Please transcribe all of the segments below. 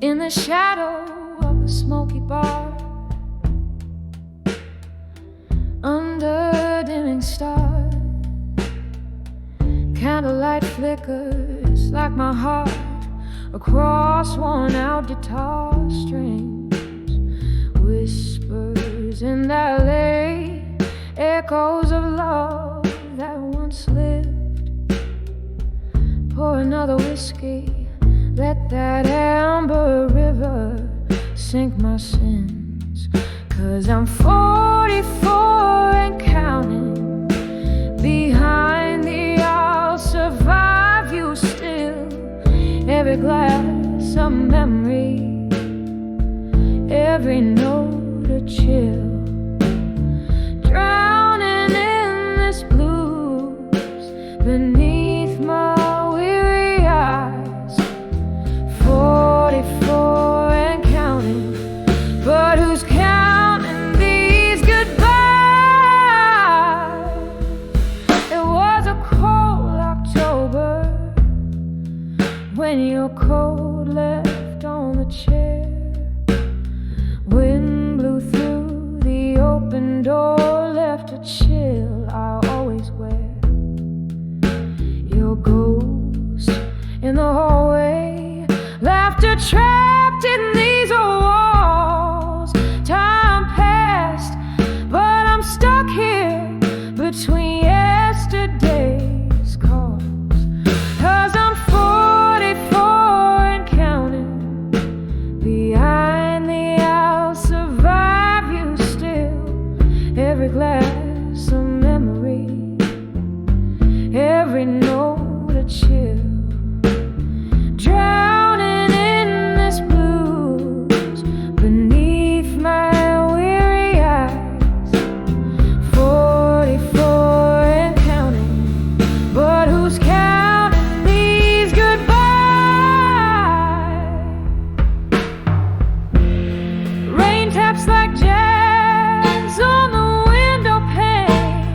in the shadow of a smoky bar, under dimming stars. Candlelight flickers like my heart across worn-out guitar strings. Whispers in that lake, echoes of love that once lived. Pour another whiskey, let that amber river sink my sins. 'Cause I'm 44 and counting. Behind the I'll survive you still. Every glass a memory, every note a chill. Drowning in this blues beneath my weary eyes. 44 and counting, but who's counting these goodbyes? It was a cold October when your coat left on the chair. Wind blew through the open door, left a chill I always wear. Your ghost in the hallway, laughter trapped in these walls. Time passed, but I'm stuck here between yesterday's calls. 'Cause I'm 44 and counting. Behind the I'll survive you still. Every glass a memory, every note a chill. Drowning in this blues beneath my weary eyes. 44 and counting, but who's counting these goodbyes? Rain taps like jazz on the window pane.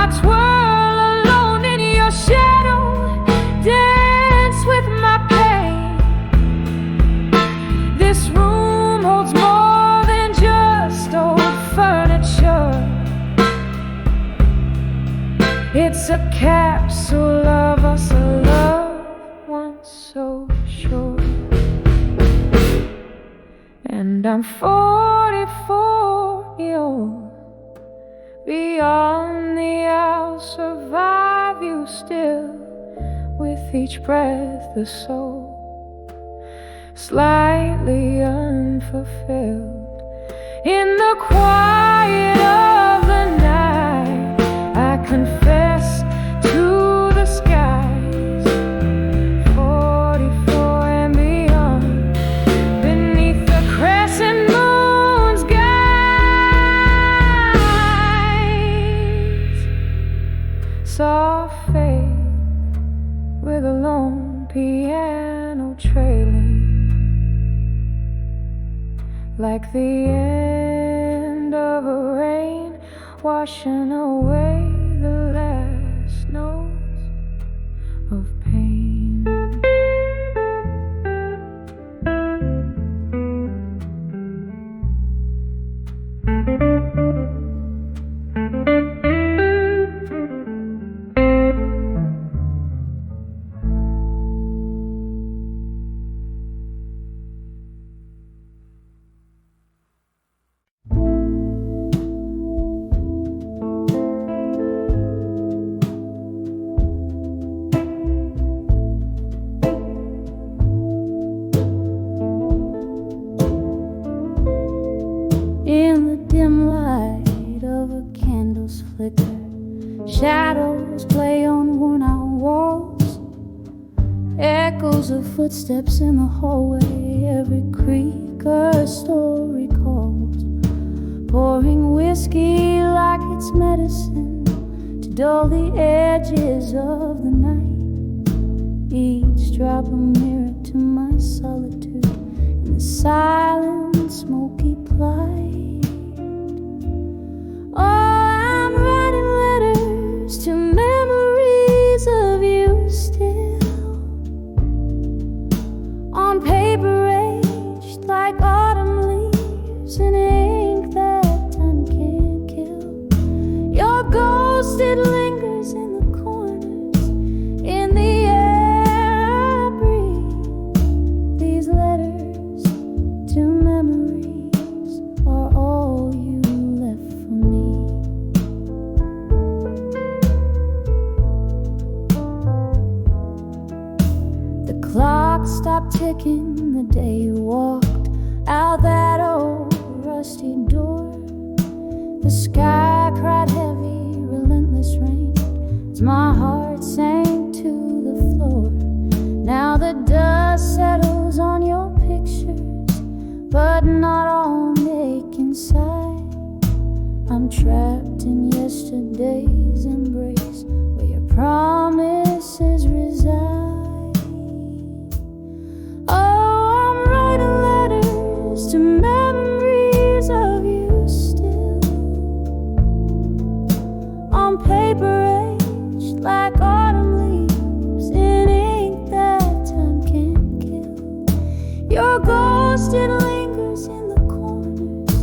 I twirl alone in your shadow, dance with my pain. This room holds more than just old furniture. It's a capsule of us, a love once so short. And I'm 44 years. Beyond the I'll survive you still. With each breath the soul slightly unfulfilled. In the quiet of the night, I confess to the skies. 44 and beyond, beneath the crescent moon's guides. Soft fade with a lone piano trailing, like the end of a rain washing away the last notes of pain. In the dim light of a candle's flicker, shadows play on worn-out walls. Echoes of footsteps in the hallway, every creak a story calls. Pouring whiskey like it's medicine to dull the edges of the night. Each drop a mirror to my solitude in the silent, smoky plight. Oh, I'm writing letters to memories of you still. clock stopped ticking the day you walked out that old rusty door. The sky cried heavy, relentless rain as my heart sank to the floor. Now the dust settles on your pictures, but not all make inside. I'm trapped in yesterday's embrace, where your promises reside. Oh, I'm writing letters to memories of you still, on paper aged like autumn leaves, in ink that time can't kill. Your ghost, it lingers in the corners,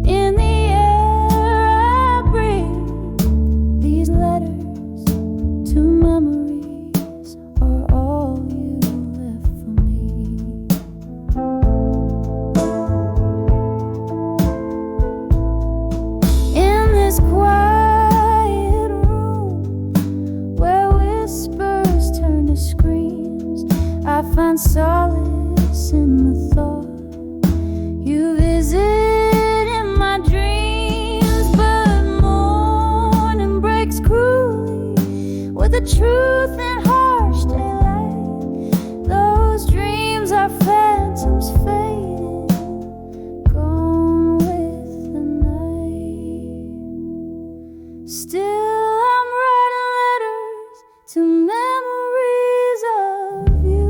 in the air I breathe. These letters to memories are all you left for me. In this quiet room where whispers turn to screams, I find solace in the thought you visit in my dreams. But morning breaks cruelly with the truth and harsh daylight. Those dreams are phantoms fading, gone with the night. Still I'm writing letters to memories of you,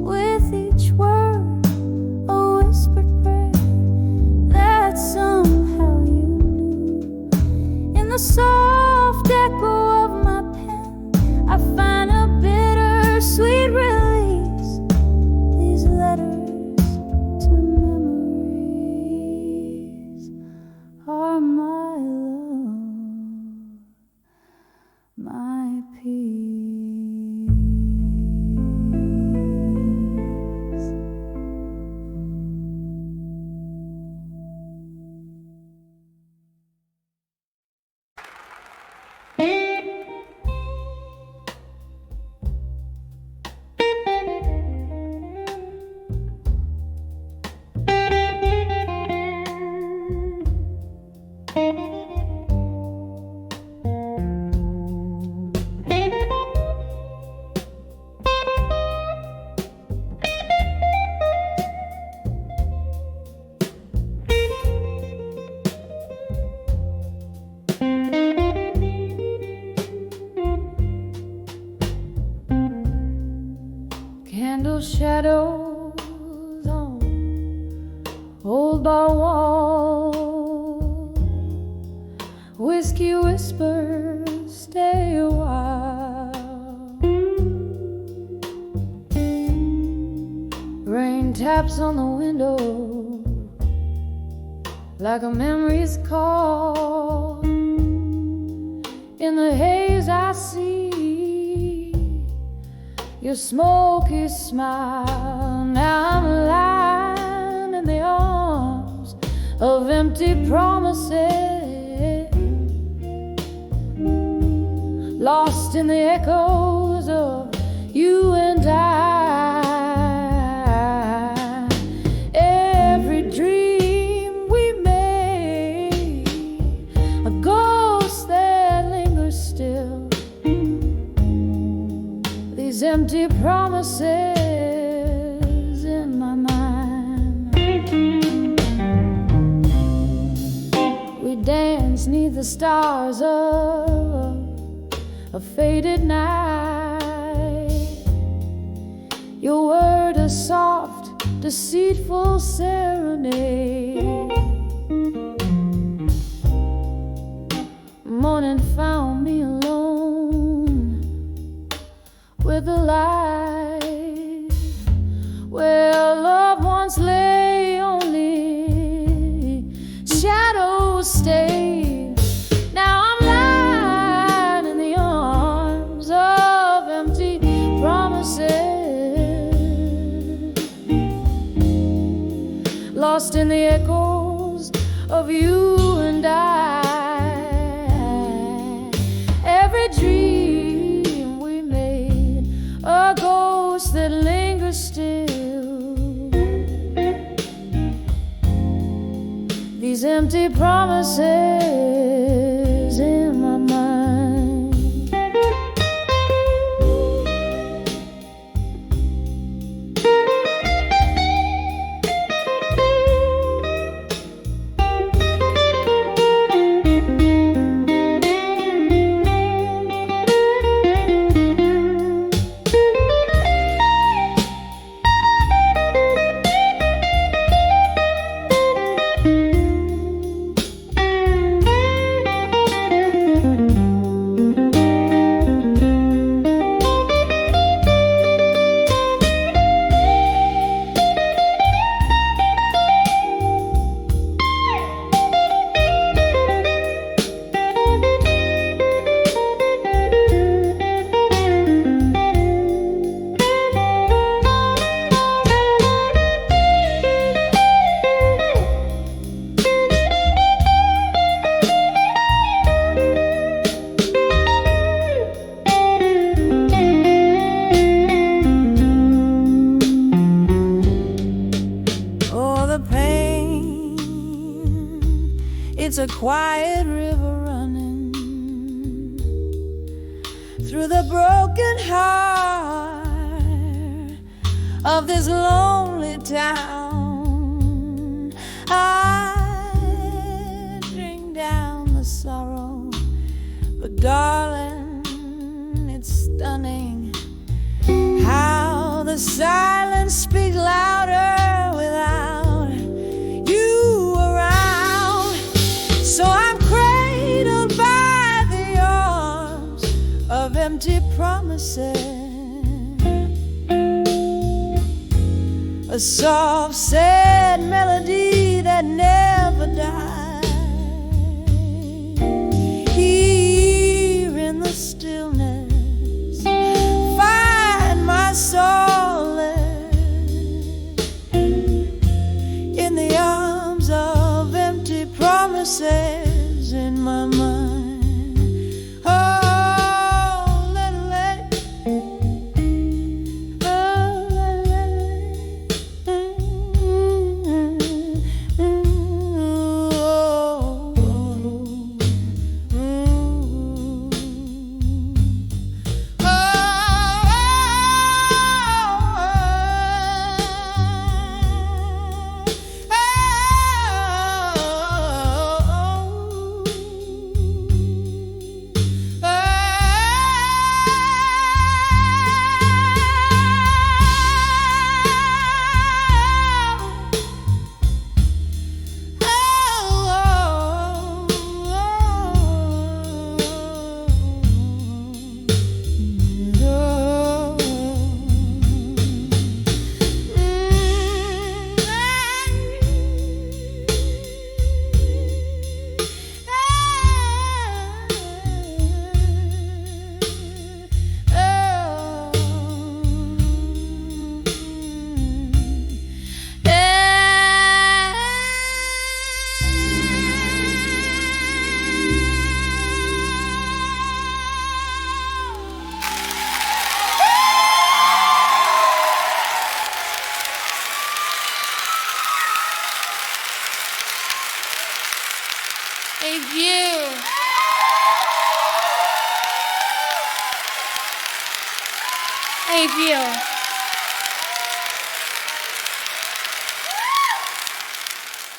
with each word a whispered prayer that somehow you knew. In the soft echo of my pen, I find a bittersweet release. These letters to memories are my love, my peace. Candle shadows on old bar wall, whiskey whispers, stay a while. Rain taps on the window like a memory's call. In the haze I see your smoky smile. Now I'm lying in the arms of empty promises, lost in the echoes of you and I. Every dream we made, a ghost that lingers still. These empty promises in my mind. We dance 'neath the stars of a faded night. Your word a soft, deceitful serenade. Morning found me alone with the life where loved ones lay, only shadows stay. Now I'm lying in the arms of empty promises, lost in the echoes of you and I. Every dream we made, empty promises in my mind. It's a quiet river running through the broken heart of this lonely town. I drink down the sorrow, but darling, it's stunning how the silence speaks louder without you around. So I'm cradled by the arms of empty promises, a soft, sad melody that never dies. Here in the stillness, find my solace in the arms of empty promises in my mind. Oh, let it, oh, let Thank you. Thank you.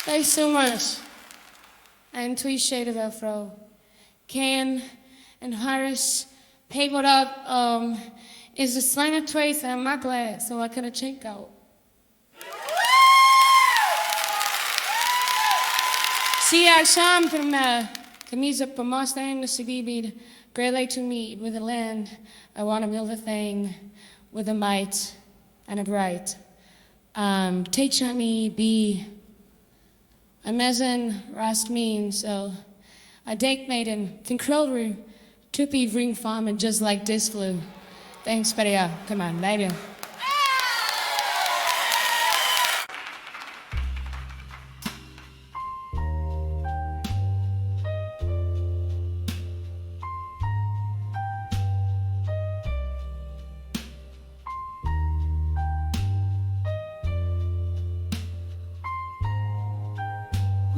Thanks so much. En twee shades wel, vrouw. Ken en Harris papered up is the slang of trace and my glass, so I couldn't check out. See, I sham from camisa per Mustang, the Sagibid, Great Lake to meet with the land. I want to build a thing with a might and a bright. Teach me be a mezen rast mean, so I denk maiden, can krulru, tuppy ring farm and just like this flu. Thanks, buddy. Come on, later.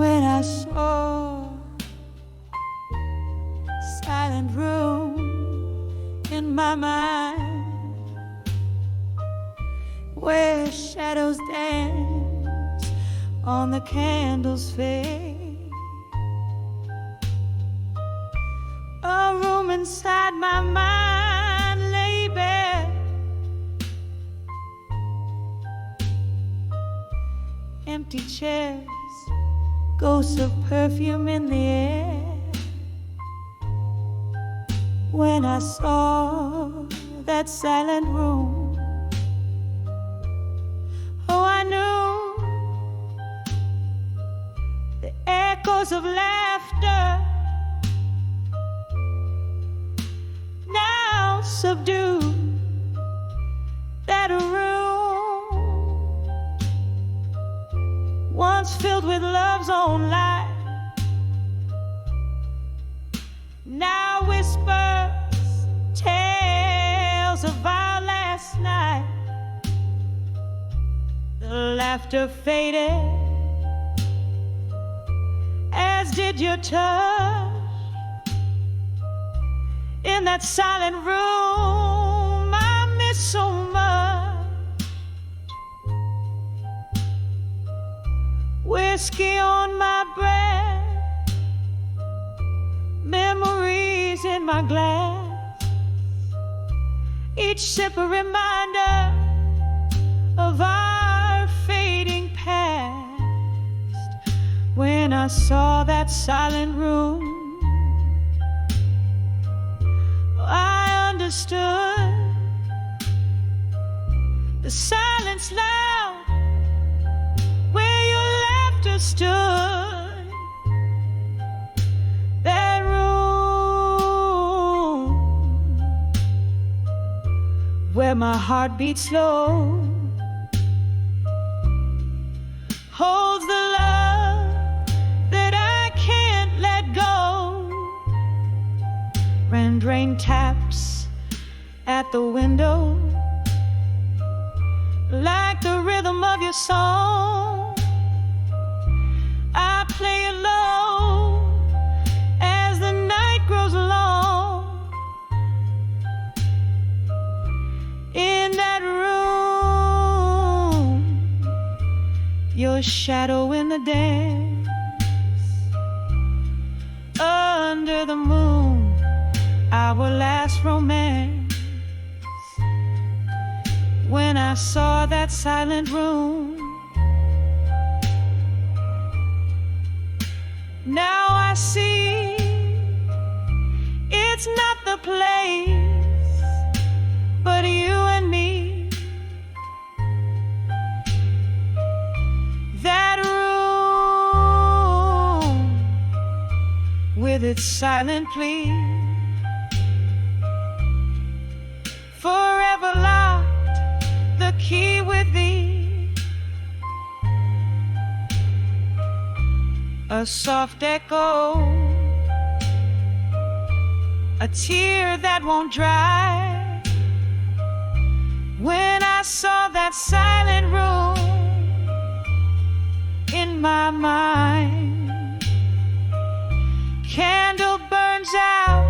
when I saw silent room in my mind, where shadows dance on the candle's fade. A room inside my mind lay bare, empty chairs, ghosts of perfume in the air. When I saw that silent room, oh, I knew the echoes of laughter now subdued that room once filled with love's own light, now whispers tales of our last night. The laughter faded, as did your touch. In that silent room I miss so much. Whiskey on my breath, memories in my glass, each sip a reminder of our fading past. When I saw that silent room, I understood the silence loud where your laughter stood. That room where my heart beats slow holds the love that I can't let go. Rain taps at the window like the rhythm of your song. I play it low as the night grows long. In that room, your shadow in the dance, under the moon, our last romance. When I saw that silent room, now I see it's not the place, but you and me. That room with its silent plea, forever locked, the key with thee. A soft echo, a tear that won't dry. When I saw that silent room in my mind, candle burns out,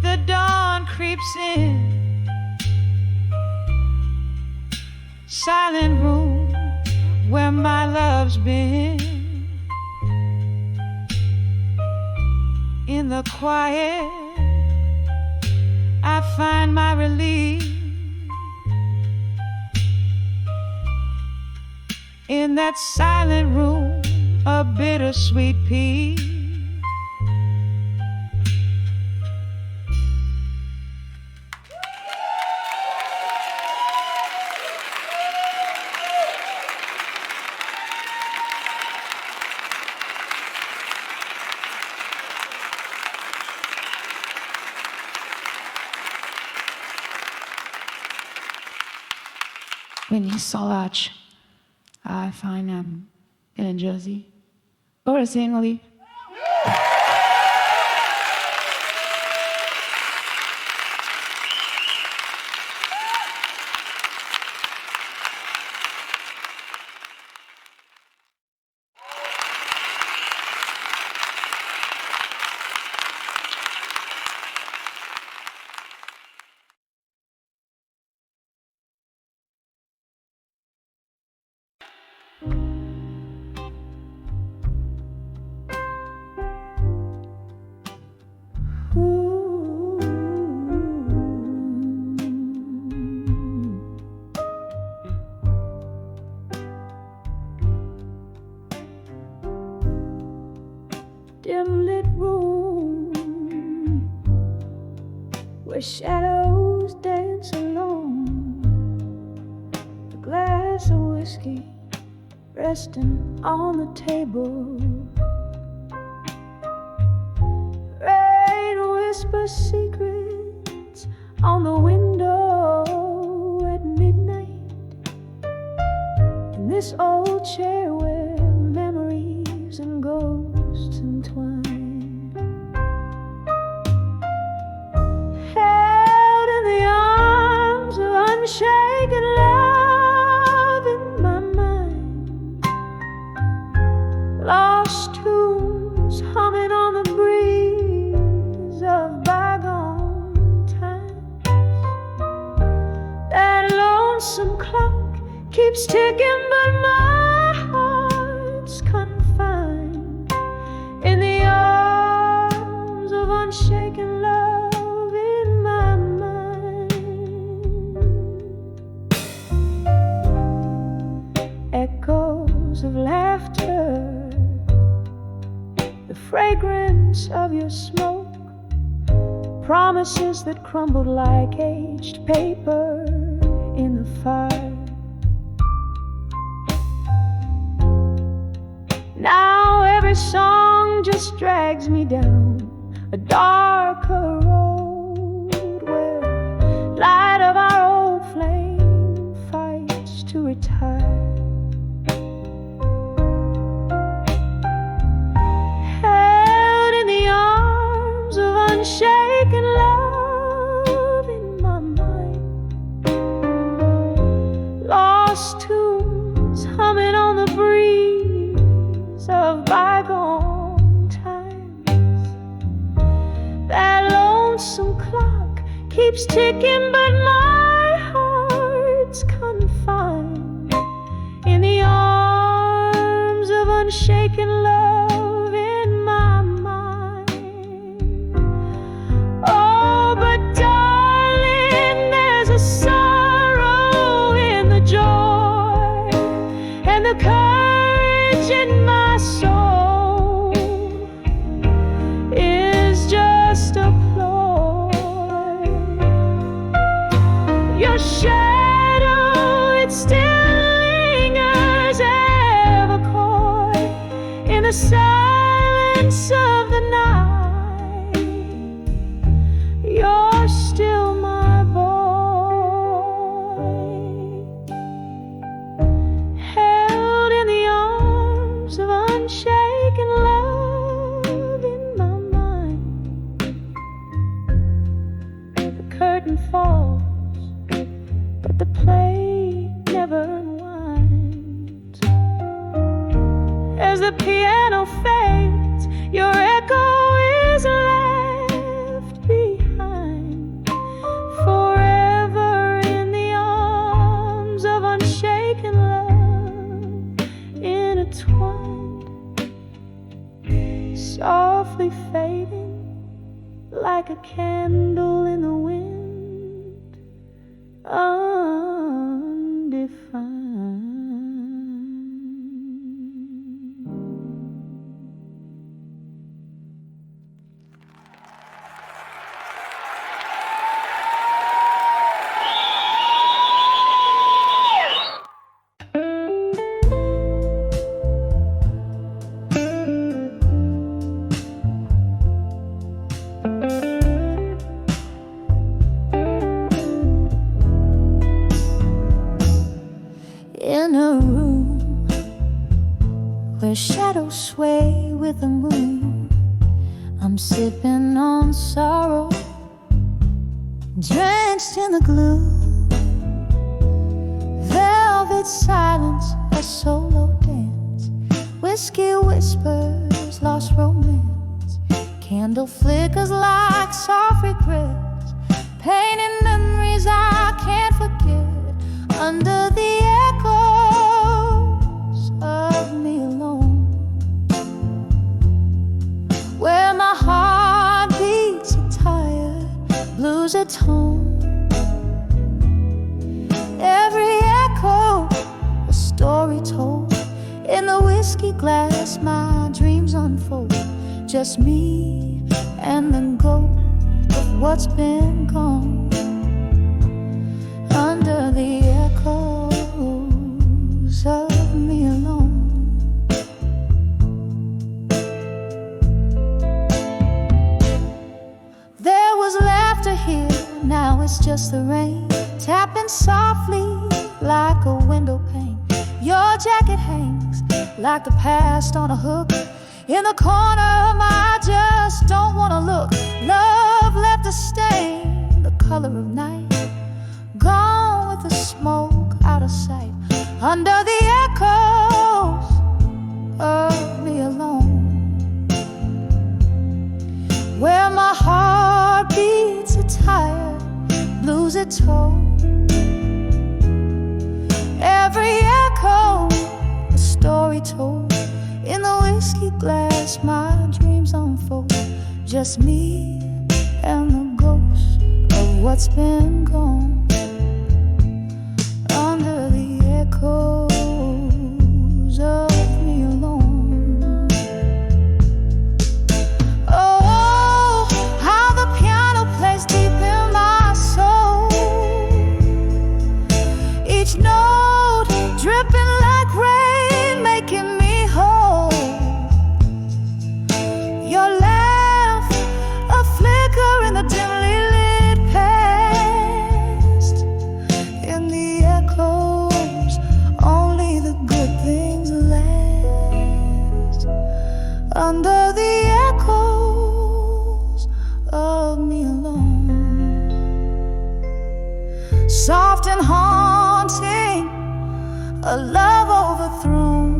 the dawn creeps in. Silent room where my love's been. In the quiet I find my relief. In that silent room, a bittersweet peace. When you saw I find in Jersey or singly. where shadows dance alone. A glass of whiskey resting on the table. Rain whispers secrets on the window at midnight. In this old chair where memories and ghosts entwine, held in the arms of unshaken love in my mind. Lost tunes humming on the breeze of bygone times. That lonesome clock keeps ticking, but my heart's confined in the arms of unshaken love in my mind. Echoes of laughter, the fragrance of your smoke, promises that crumbled like aged paper in the fire. Now every song just drags me down a darker road where light of our old flame fights to retire. Held in the arms of unshaken love in my mind. Lost tunes humming on the breeze of bygone times. That lonesome clock keeps ticking, but my heart's confined in the arms of unshaken love in my mind. Oh, but darling, there's a sorrow in the joy and the courage in my soul is just a ploy. Your shadow, it still lingers ever coy in the silence of the night. You're still my boy, held in the arms of unshaken love in my mind. The curtain falls, but the play never unwinds. As the piano fades, your echo is left behind, forever in the arms of unshaken love, intertwined, softly fading like a candle in the wind, undefined. In a room where shadows sway with the moon, I'm sipping on sorrow, drenched in the gloom. Velvet silence, a solo dance, whiskey whispers, lost romance. Candle flickers like soft regrets, painting memories I can't forget. Under the echoes of me alone, where my heart beats are tired, blues atone. Every echo, a story told. In the whiskey glass, my dreams unfold. Just me and the ghost of what's been gone, under the echoes of me alone. There was laughter here, now it's just the rain tapping softly like a window pane. Your jacket hangs like the past on a hook in the corner of my I just don't wanna look. Love left a stain, the color of night, gone with the smoke out of sight, under the echoes of me alone, where my heart beats are tired, blues are told. Every echo, a story told. In the whiskey glass, my dreams unfold. Just me and the ghost of what's been gone, under the echoes of me alone. Oh, how the piano plays deep in my soul, each note dripping like rain, making me whole. Your laugh, a flicker in the dimly lit past. In the echoes, only the good things last, under the echoes of me alone. Soft and haunting, a love overthrown.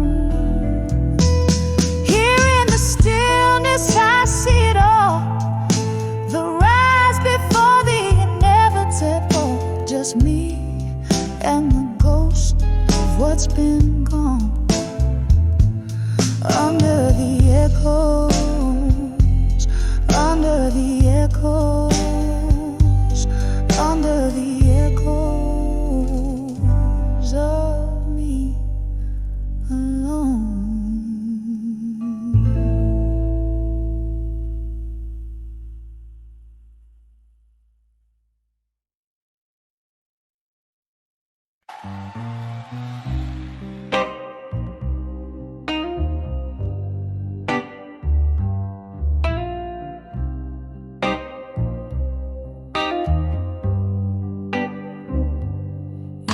Here in the stillness I see it all, the rise before the inevitable. Just me and the ghost of what's been gone, under the echoes, under the echoes, under the echoes of me alone.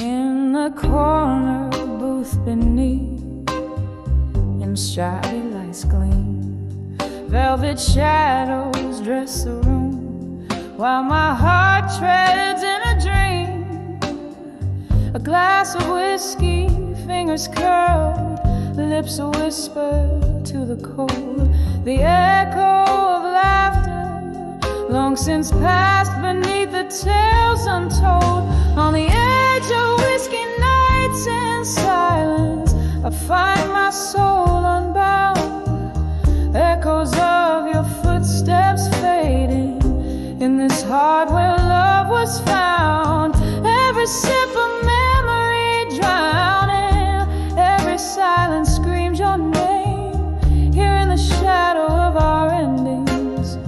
In the corner booth beneath, in stripy lights gleam, velvet shadows dress the room, while my heart treads in a dream. A glass of whiskey, fingers curled, lips a whisper to the cold. The echo of laughter, long since passed beneath the tales untold. On the edge of whiskey nights in silence, I find my soul unbound. Echoes of your footsteps fading in this heart where love was found. Every sip of memory drowning, every silence screams your name. Here in the shadow of our endings,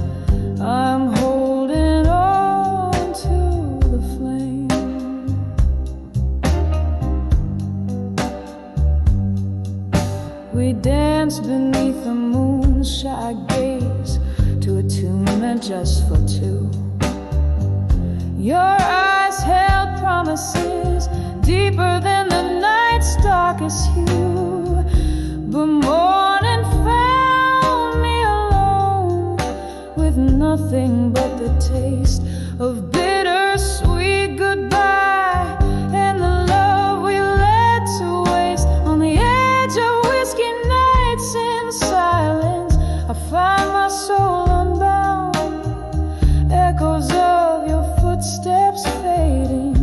I'm holding on to the flame. We dance beneath the moon, shy gaze to a tune meant just for two. Your eyes held promises deeper than the night's darkest hue, but morning found me alone with nothing but the taste of bittersweet goodbye and the love we let to waste. On the edge of whiskey nights in silence, I find my soul unbound. Echoes of your footsteps fading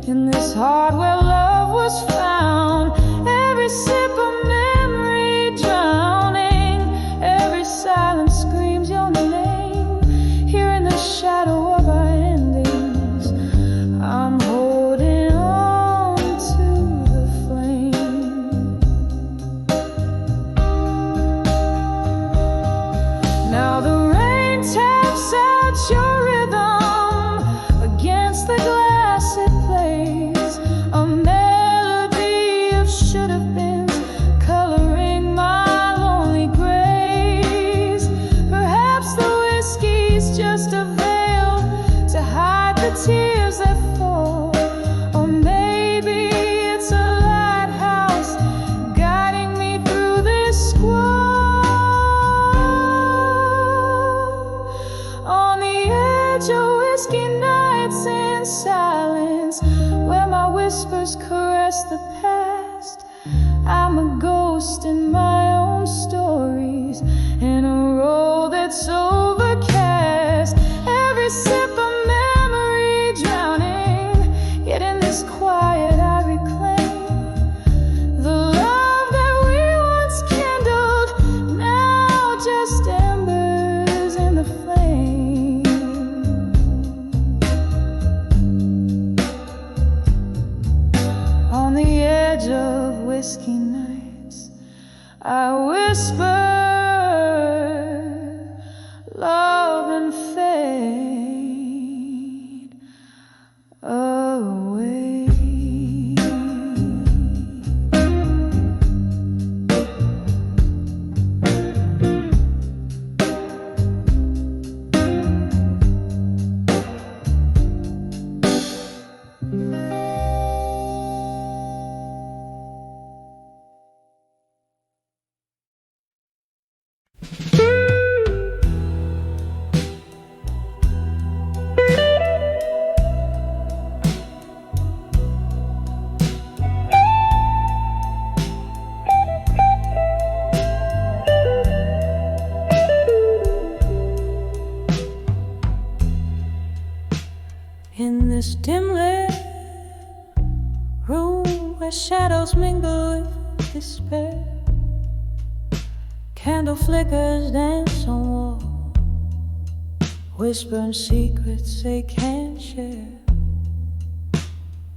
in this heart where love was found. Every sip of memory drowning, every silence screams your name. Here in the shadow of our silence where my whispers caress the past. I'm a ghost in my own stories, in a road that's overcast. Every sip of memory drowning, yet in this quiet I reclaim the love that we once kindled, now just embers in the flame. On the edge of whiskey nights, I whisper love and fade away. In this dim lit room where shadows mingle with despair, candle flickers dance on wall, whispering secrets they can't share.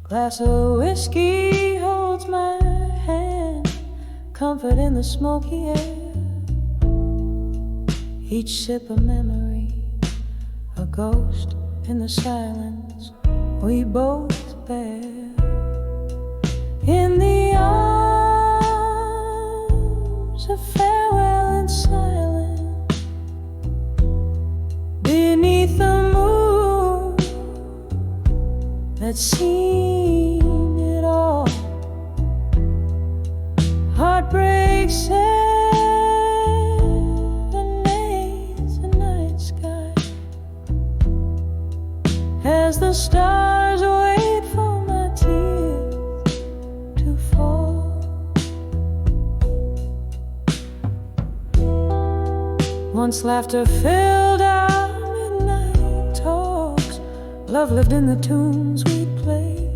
Glass of whiskey holds my hand, comfort in the smoky air. Each sip a memory, a ghost in the silence we both bear. In the arms of farewell and silence, beneath the moon that's seen it all, heartbreak serenades the night sky as the stars wait for my tears to fall. Once laughter filled our midnight talks, love lived in the tunes we'd play.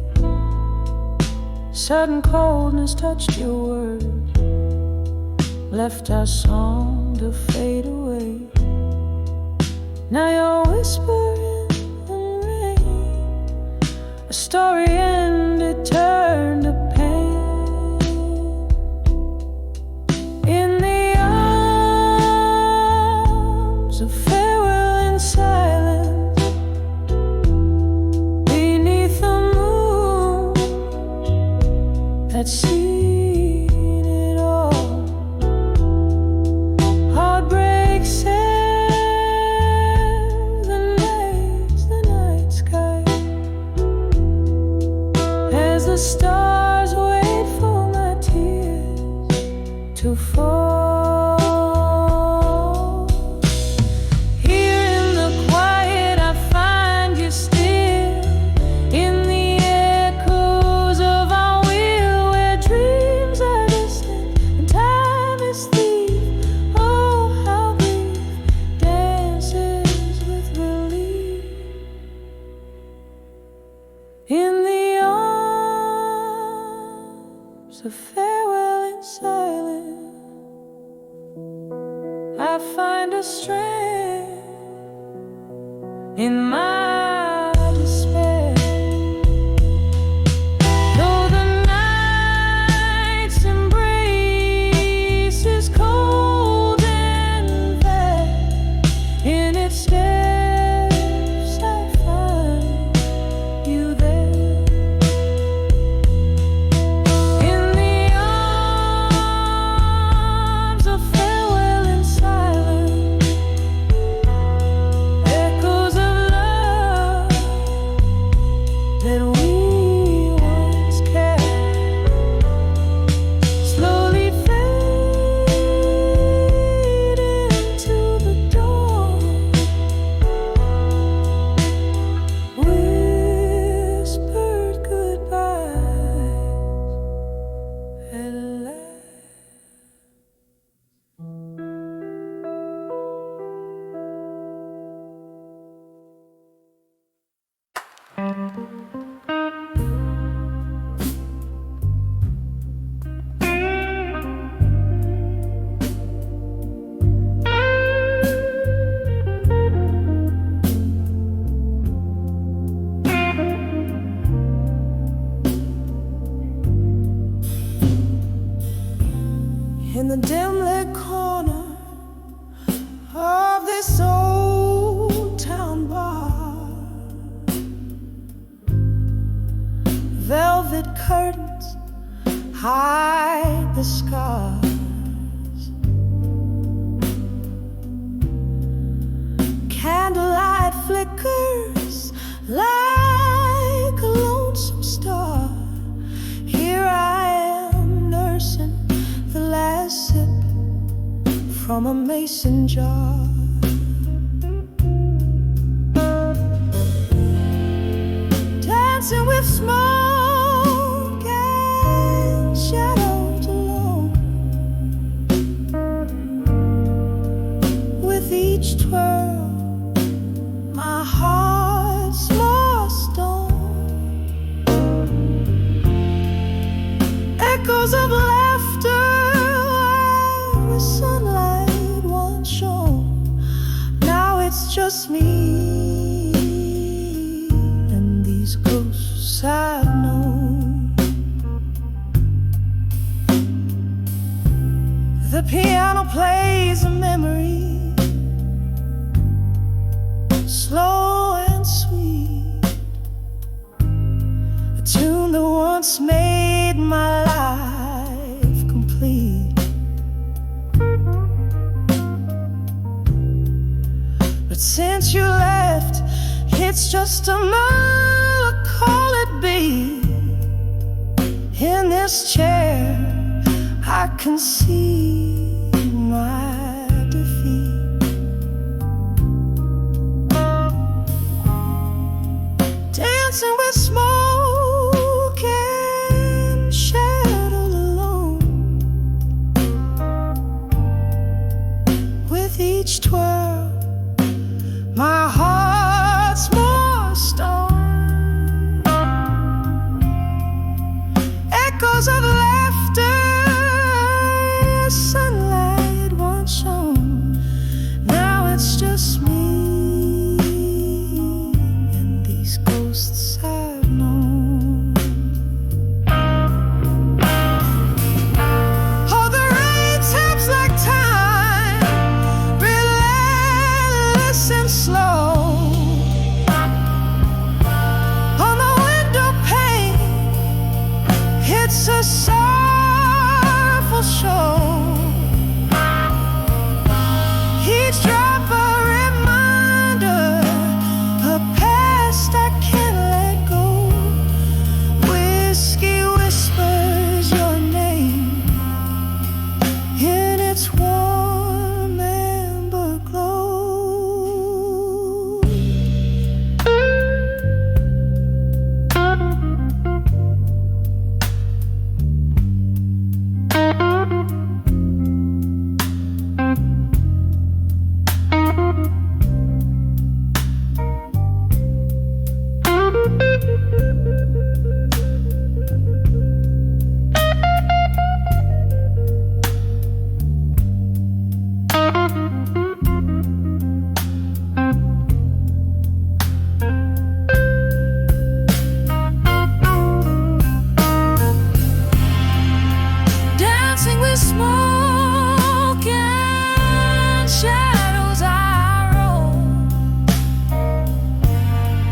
Sudden coldness touched your words, left our song to fade away. Now you're whispering a story ended, turned to pain. In the arms of farewell and silence, beneath the moon that's seen it all, heartbreak serenades the night sky as the stars wait for my tears to fall. Here in the quiet I find you still, in the echoes of our will, where dreams are distant and time is thief. Oh, how grief dances with relief. In the arms of farewell and silence, I find a strength in my despair. Though the night's embrace is cold and vast, in its depths I find you there. In the arms of farewell and silence, echoes of love that we once kept slowly fade into the dawn. Whispering velvet curtains hide the scars. Candlelight flickers like a lonesome star. Here I am nursing the last sip from a mason jar. Dancing with smoke and shadows alone. With each twirl, my heart's more stone. Echoes of laughter where the sunlight once shone. Now it's just me and these ghosts I've known. The piano plays a memory, slow and sweet, a tune that once made my life complete. But since you left, it's just another call it be. In this chair, I can see my defeat. Dancing with smoke and shadow alone. With each twirl, my heart's more stone. Echoes of laughter, sunlight once shone. Now it's just me and these ghosts I've known. Oh, the rain taps like time, relentless and slow. On the window pane, it's a sorrowful show. Each drop a reminder, a past I can't let go. Whiskey whispers your name in its warm amber glow. Dancing with smoke and shadows I roll.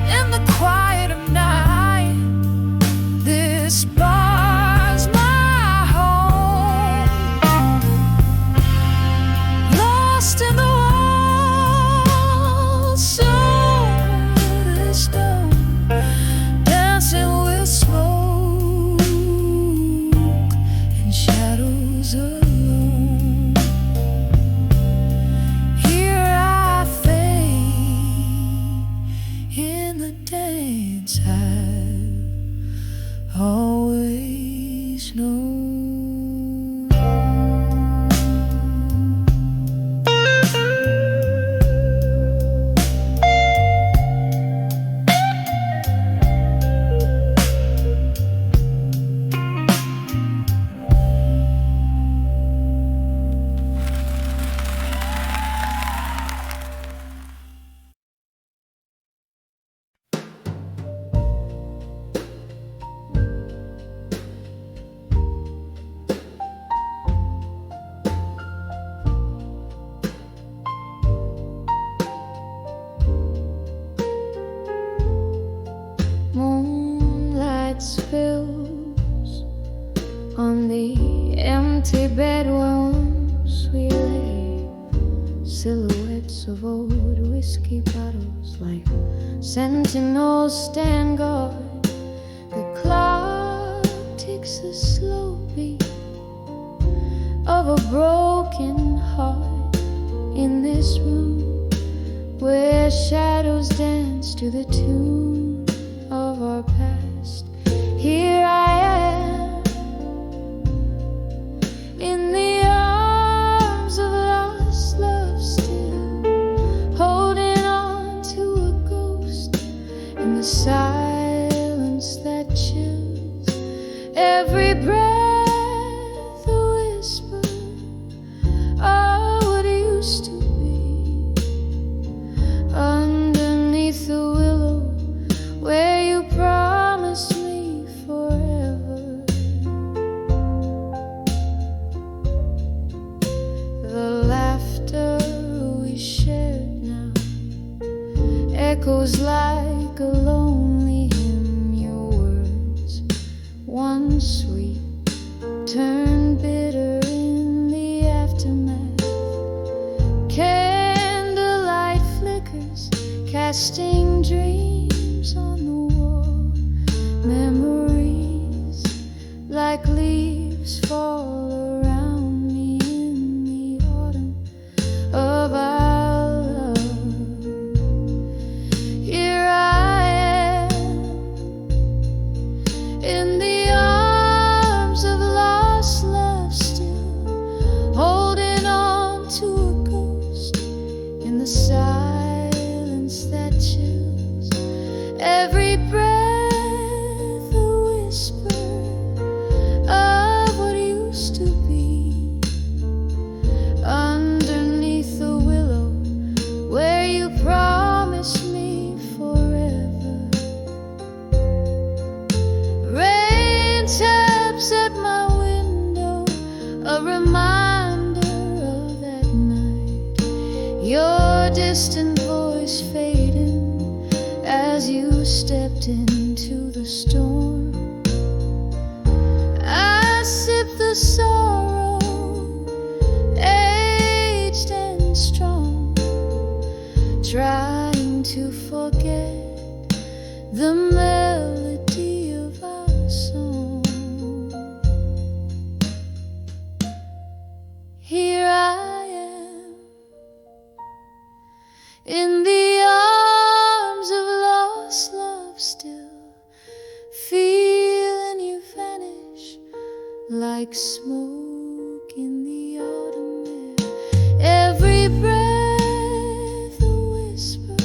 In the quiet of night, this bar's my home. Lost in the walls, so the stone. Dancing with smoke and shadows alone. Here I fade in the dance I've always known. candlelight spills on the empty bed once we lay. Silhouettes of old whiskey bottles like sentinels stand guard. The clock ticks a slow beat of a broken heart in this room where shadows dance to the tune of our past. Here I am in the arms of lost love, still holding on to a ghost in the silence that chills every breath. Echoes like a lonely hymn. Your words, once sweet, turn bitter in the aftermath. Candlelight flickers, casting dreams on the wall. Memories like leaves fall around me in the autumn of our silence that chills every breath, a whisper of what used to be. Underneath the willow where you promised me forever. Rain taps at my window, a reminder of that night. Your distant voice fading as you stepped into the storm. I sip the sorrow, aged and strong, trying to forget the melody of our song. Here I am in the arms of lost love, still feeling you vanish like smoke in the autumn air. Every breath a whisper,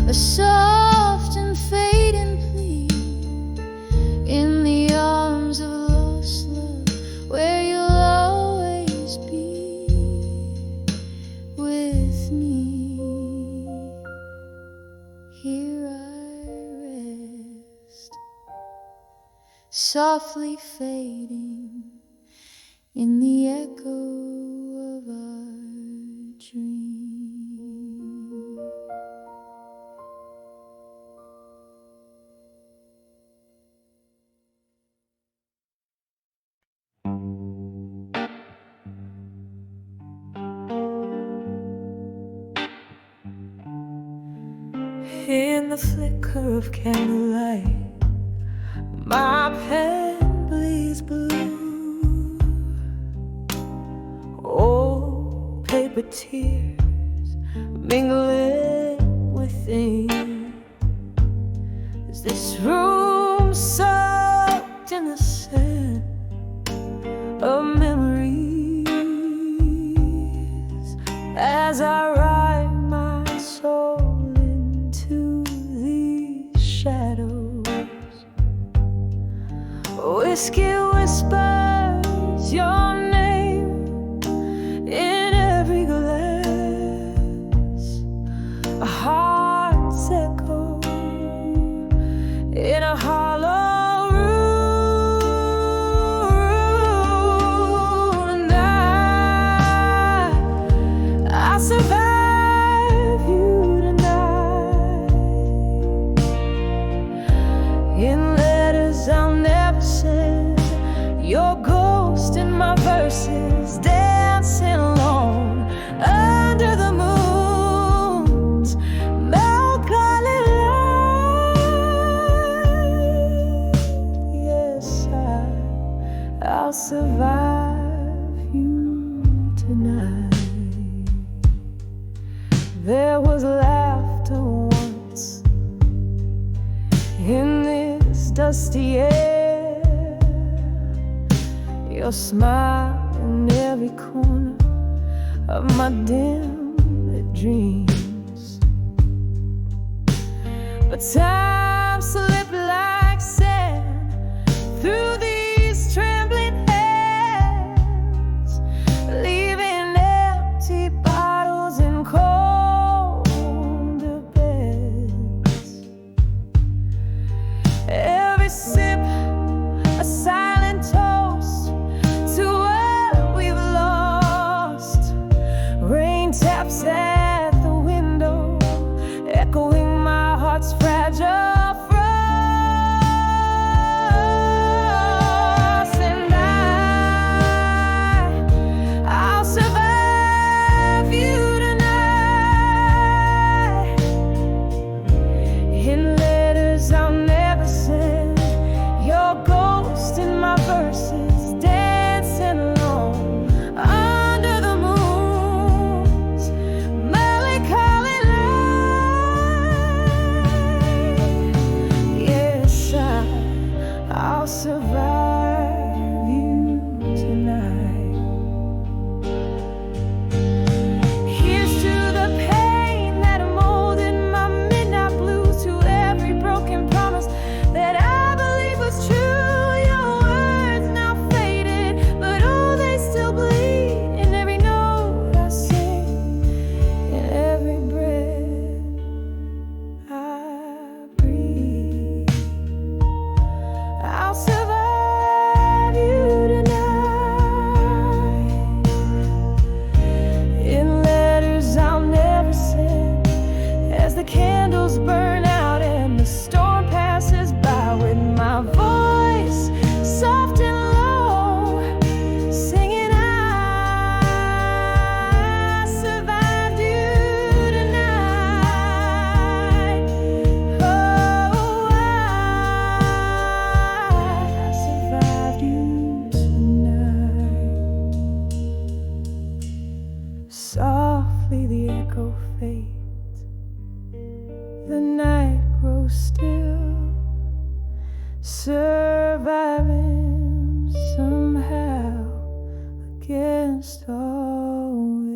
a soft and fading plea. In the arms of lost love where you'll always be with me. Here I rest, softly fading in the echo of our dream. In the flicker of candlelight, my pen bleeds blue. Old paper tears mingling with ink. Is this room soaked in the scent of memories as I write my soul into these shadows? Whiskey whispers your name in every glass, a heart's echo in a hollow room. And I survive you tonight in letters letters I'll never send, your ghost in my verses, dancing alone under the moon's melancholy light. Yes, I'll survive you tonight. There was laughter once in this dusty air, your smile in every corner of my dim dreams. But time slipped like sand through these trembling hands, leaving empty bottles and colder beds. Every sip a silent toast to what we've lost. Rain taps at the window, echoing my heart's fragile frost. And I'll survive you tonight in letters I'll never send, your ghost in my verses, dancing alone under the moon's melancholy light. Yes, I'll survive you tonight. Here's to the pain that molded my midnight blues, to every broken promise that I believe was true. Your words now faded, but oh, they still bleed in every note I sing, in every breath I breathe. I'll survive you tonight in letters I'll never send, as the candles burn out and the storm passes by, with my voice soft and low, singing I survived you tonight. Oh, I survived you tonight. Softly the echo fades, the night grows still, surviving somehow against all will.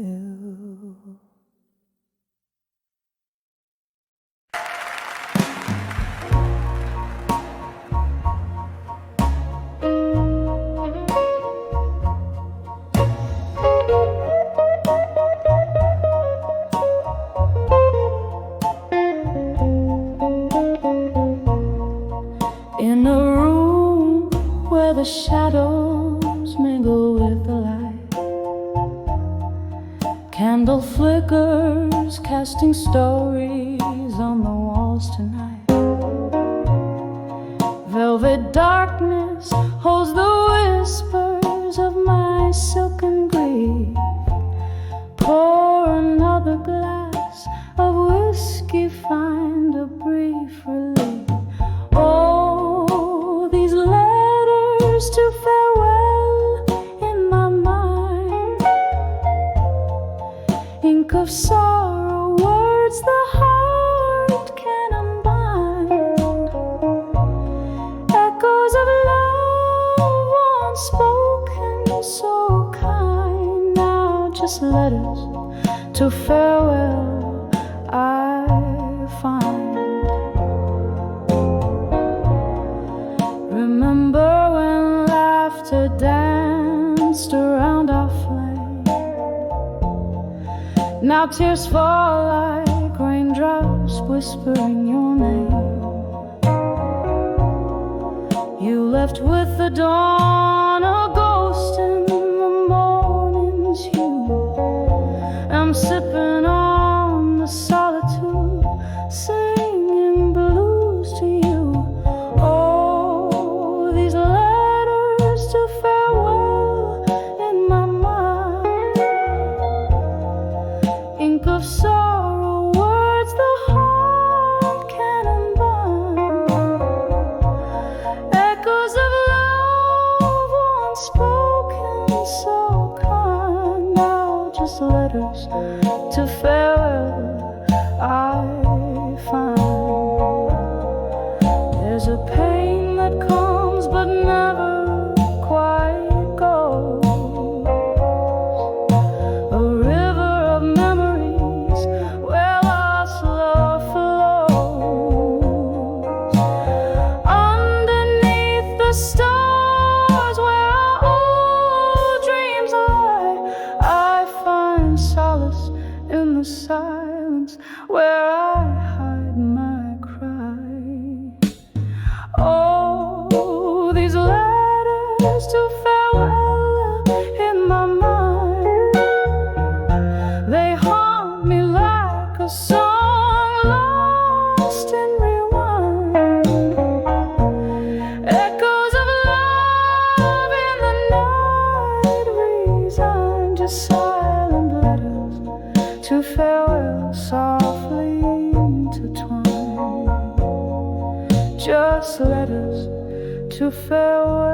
In a room where the shadows mingle with the light, candle flickers casting stories on the walls tonight. Velvet darkness holds the whispers of my silken grief. Pour another glass of whiskey, find a brief relief. Oh, these letters to farewell in my mind, ink of sorrow, words the heart can unbind, echoes of love once spoken, so kind. Now just letters to farewell I find. Remember when laughter danced around our flame? Now tears fall like raindrops whispering your name. You left with the dawn, a ghost in the morning's hue. I'm sipping on the solitude, singing blues to you. Oh, There's a pain that comes but never quite goes. A river of memories where lost love flows. Underneath the stars where our old dreams lie, I find solace in the silence where I hide my cry. Oh, these letters to farewell in my mind, they haunt me like a song lost in rewind. Echoes of love in the night, resigned, just silent letters to farewell, softly intertwined. Just letters to farewell,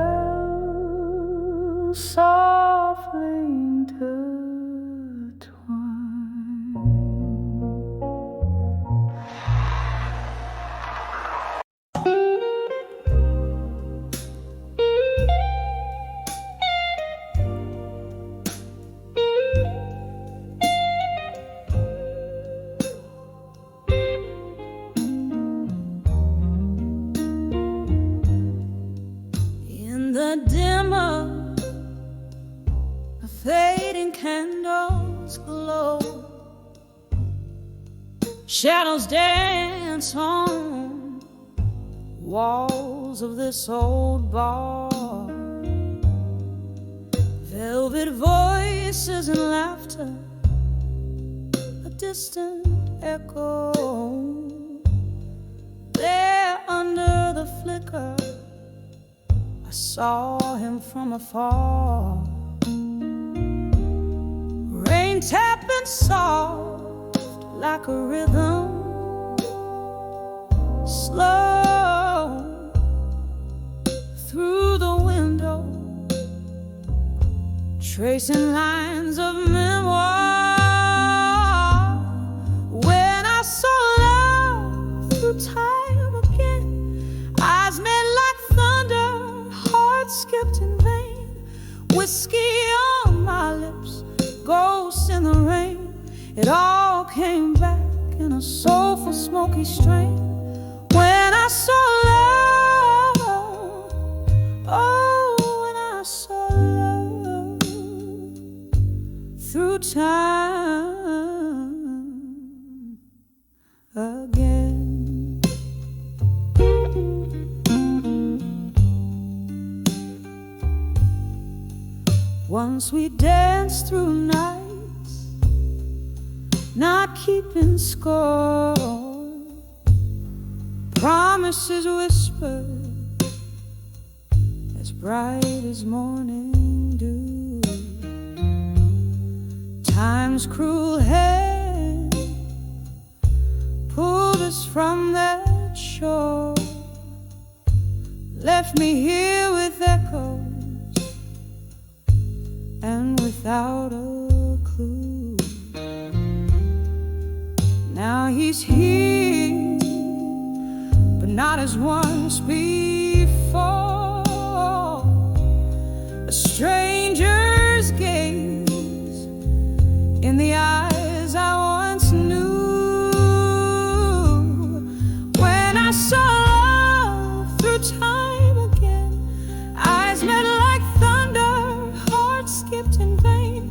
softly intertwined. In the dimmer, the fading candles glow. Shadows dance on walls of this old bar. Velvet voices and laughter, a distant echo. There under the flicker, I saw him from afar. Rain tapping soft like a rhythm, slow through the window, tracing lines of memoir. When I saw love through time again, eyes met like thunder, heart skipped in vain. Whiskey on my lips, ghosts in the rain. It all came back in a soulful, smoky strain. When I saw love, oh, when I saw love through time again. Once we danced through nights, not keeping score. Promises whispered, as bright as morning dew. Time's cruel hand pulled us from that shore, left me here with echoes and without a clue. Now he's here, but not as once before. A stranger's gaze in the eyes I once knew. When I saw love through time again, eyes met like thunder, heart skipped in vain.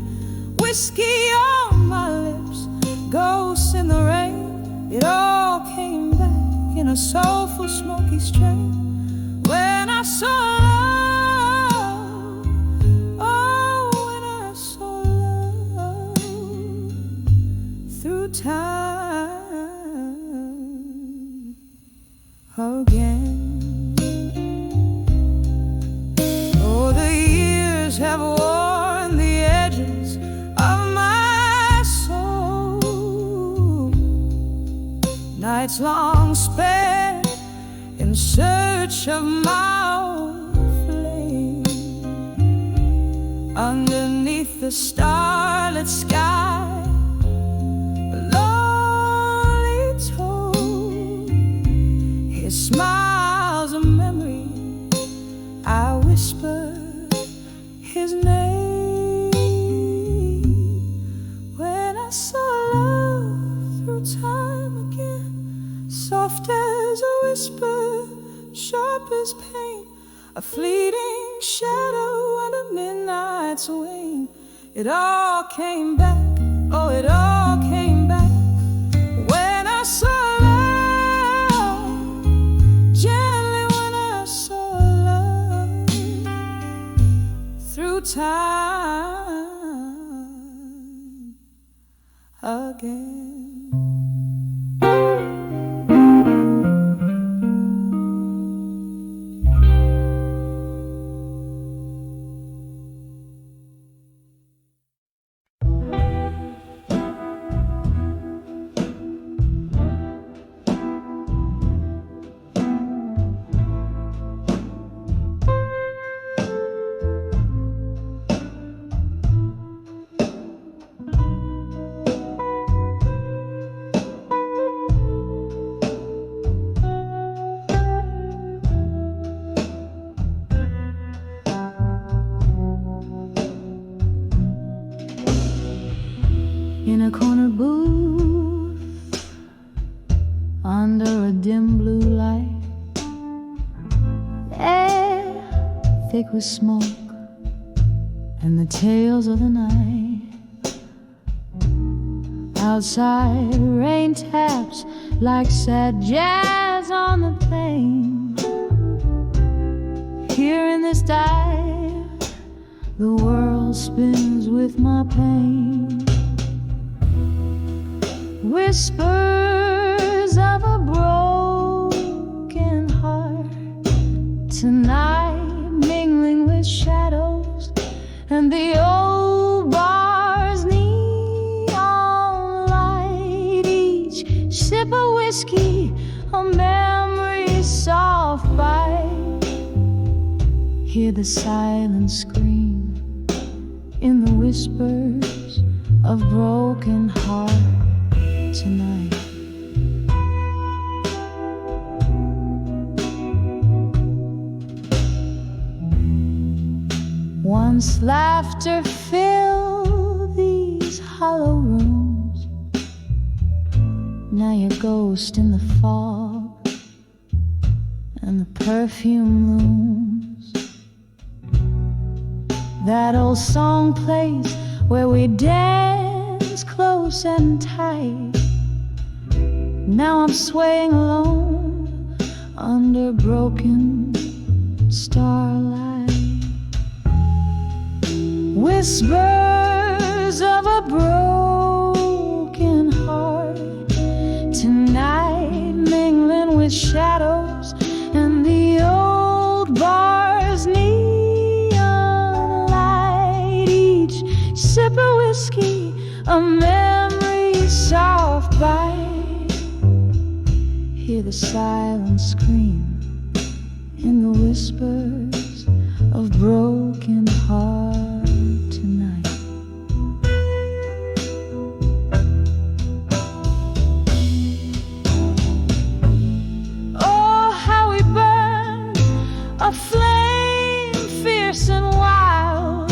Whiskey on my lips, ghosts in the rain. It all came back in a soulful, smoky strain. When I saw love, oh, when I saw love through time again. Oh, the years have worn the edges of my soul, nights long spent in search of my own flame. Underneath the starlit sky, a lonely toad, his smile's deepest pain, a fleeting shadow under midnight's wing. It all came back, oh, it all came back when I saw love, gently when I saw love through time again. In a corner booth, under a dim blue light, air thick with smoke and the tales of the night. Outside, rain taps like sad jazz on the plain. Here in this dive, the world spins with my pain. Whispers of a broken heart tonight, mingling with shadows and the old bar's neon light. Each sip of whiskey, a memory soft bite. Hear the silent scream in the whispers of broken heart tonight. Once laughter filled these hollow rooms, now you're a ghost in the fog and the perfume looms. That old song plays where we dance close and tight. Now I'm swaying alone under broken starlight. Whispers of a broken heart tonight, mingling with shadows and the old bar's neon light. Each sip of whiskey, a memory soft bite. Hear the silent scream in the whispers of broken heart tonight. Oh, how we burn, a flame fierce and wild.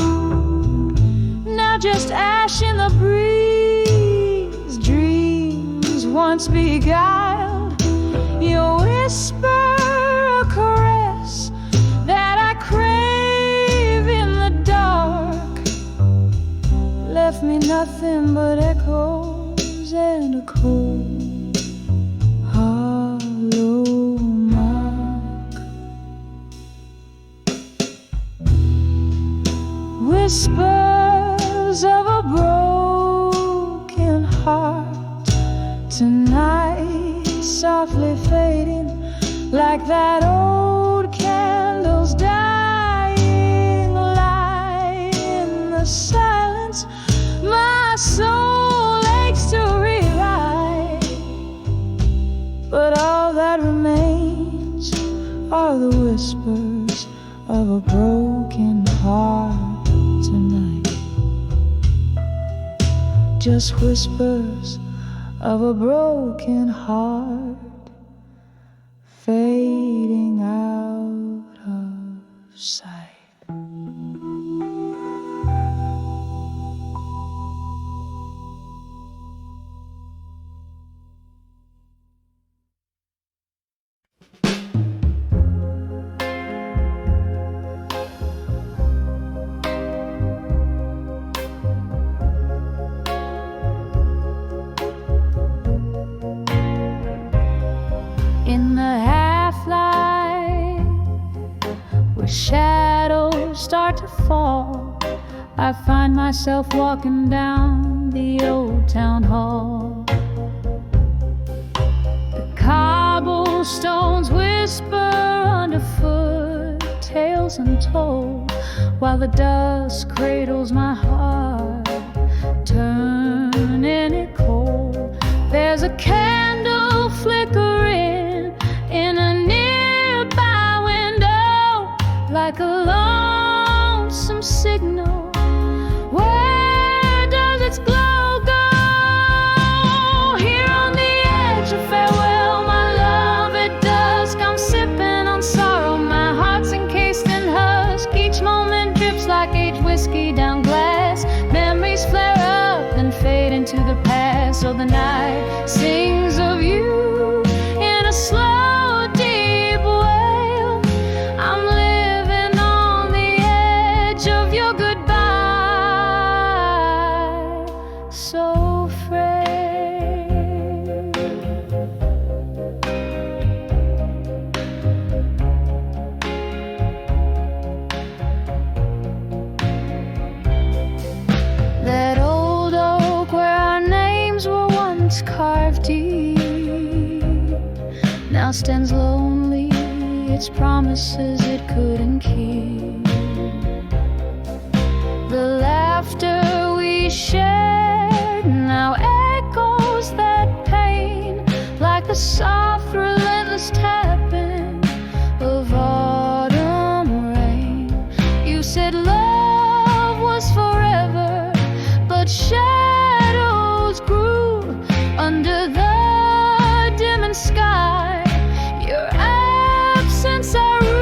Now just ash in the breeze, dreams once beguiled. Your whisper, a caress that I crave in the dark, left me nothing but echoes and a cold, hollow mark. Whispers of a broken heart tonight, softly fading like that old candle's dying light. In the silence, my soul aches to rewrite, but all that remains are the whispers of a broken heart tonight. Just whispers of a broken heart fading out of sight. where shadows start to fall, I find myself walking down the old town hall. The cobblestones whisper underfoot, tales untold, while the dust cradles my heart, turning it cold. There's a candle flickering in a nearby window, like a lonesome signal. Where does its glow go? Here on the edge of farewell, my love, at dusk I'm sipping on sorrow. My heart's encased in husk. Each moment drips like aged whiskey down glass. Memories flare up and fade into the past. So the night sings of you in a slow, deep wail. I'm living on the edge of your goodbye, so frail. That old oak where our names were once carved deep now stands lonely, its promises it couldn't keep. The laughter we shared now echoes that pain, like the soft, relentless tapping of autumn rain. You said love was forever, but shadows grew under the dimming sky. Your absence I rue.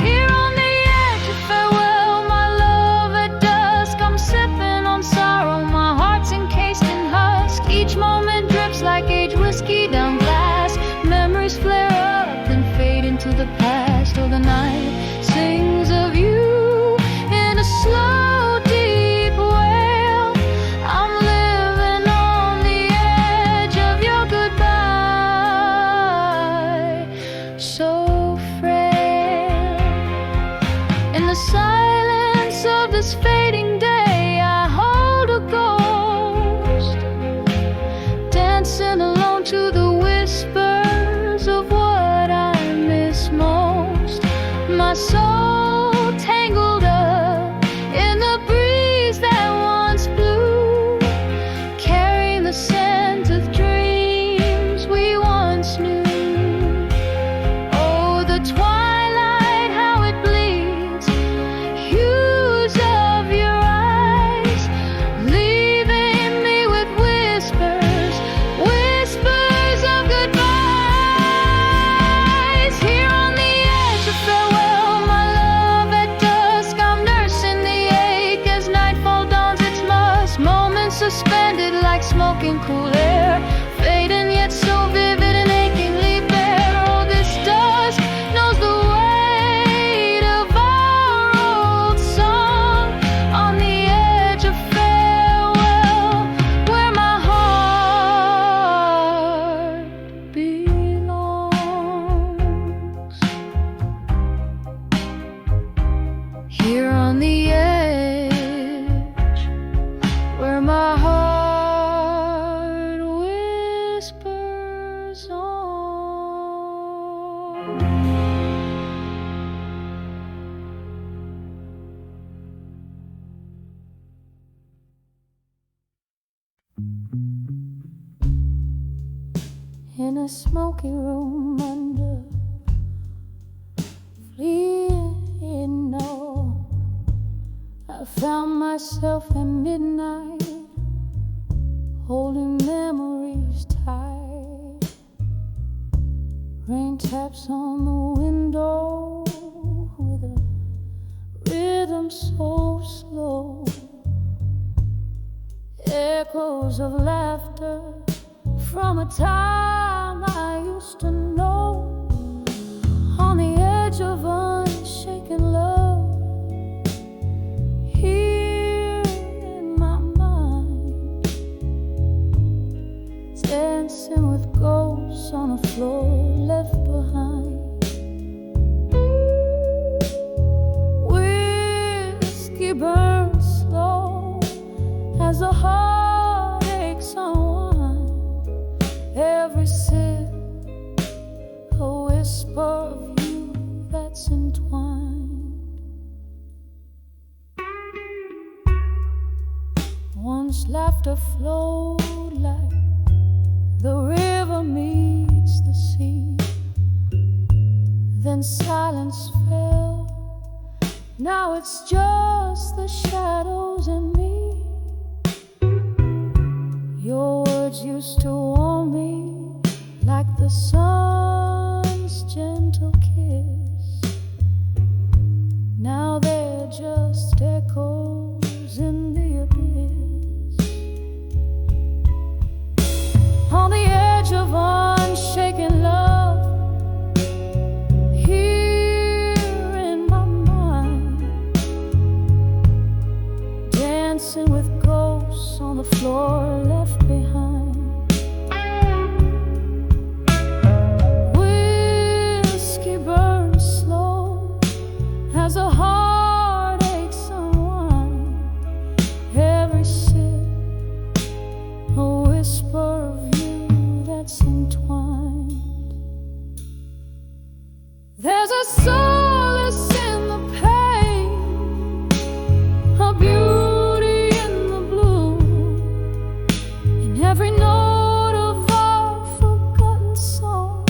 Here on the edge of farewell, my love, at dusk I'm sipping on sorrow. My heart's encased in husk. Each moment drips like aged whiskey down glass. Memories flare up and fade into the past. Oh, the night sings of you in a slow, deep wail. I'm living on the edge of your goodbye, so frail. In the silence of this fading day, I hold a ghost, dancing alone to the whispers of what I miss most. My soul tangled up in the breeze that once blew, carrying the scent of dreams we once knew. Oh, the twilight, how it bleeds, hues of your eyes, leaving me with whispers, whispers of goodbyes. Here on the edge of farewell, my love, at dusk I'm nursing the ache as nightfall dawns its musk. Moments suspended like smoke in cool air, fading yet so vivid and achingly bare. Oh, this dusk knows the weight of our old song. On the edge of farewell, where my heart belongs. Here on the edge, where my heart whispers on. In a smoky room under fleeing no, I found myself at midnight, holding memories tight. Rain taps on the window with a rhythm so slow. Echoes of laughter from a time I used to know. On the edge of unshaken love, here in my mind, dancing with ghosts on a floor left behind. that's entwined. Once laughter flowed like the river meets the sea, then silence fell. Now it's just the shadows and me. Your words used to warm me like the sun's gentle kiss. Now they're just echoes in the abyss. On the edge of unshaken love, here in my mind, dancing with ghosts on the floor left behind. Whiskey burns slow as a heart aches unwind. Every sip a whisper of you that's entwined. There's a solace in the pain, a beauty in the blue, in every note of our forgotten song.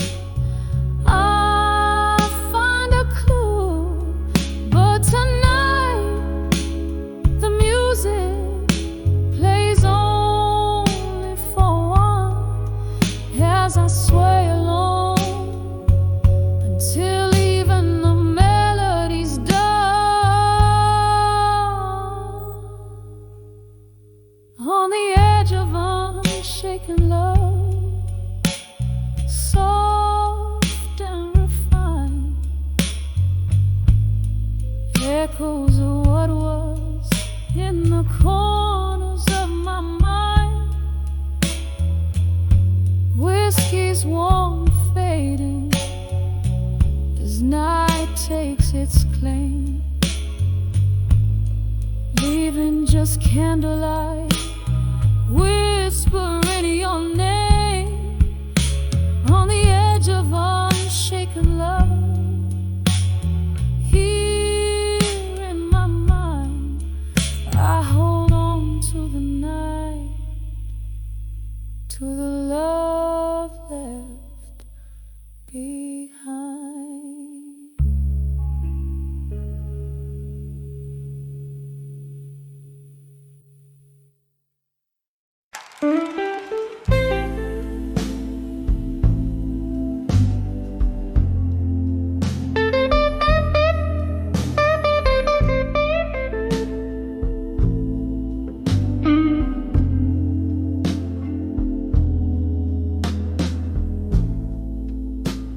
I find a clue, but tonight the music plays only for one, as I sway along until even the melody's done. On the edge of unshaken love, soft and refined, echoes of what was in the corners of my mind. Whiskey's warm fading as night takes its claim, leaving just candlelight whispering your name. On the edge of unshaken love, here in my mind, I hold on to the night, to the love left behind.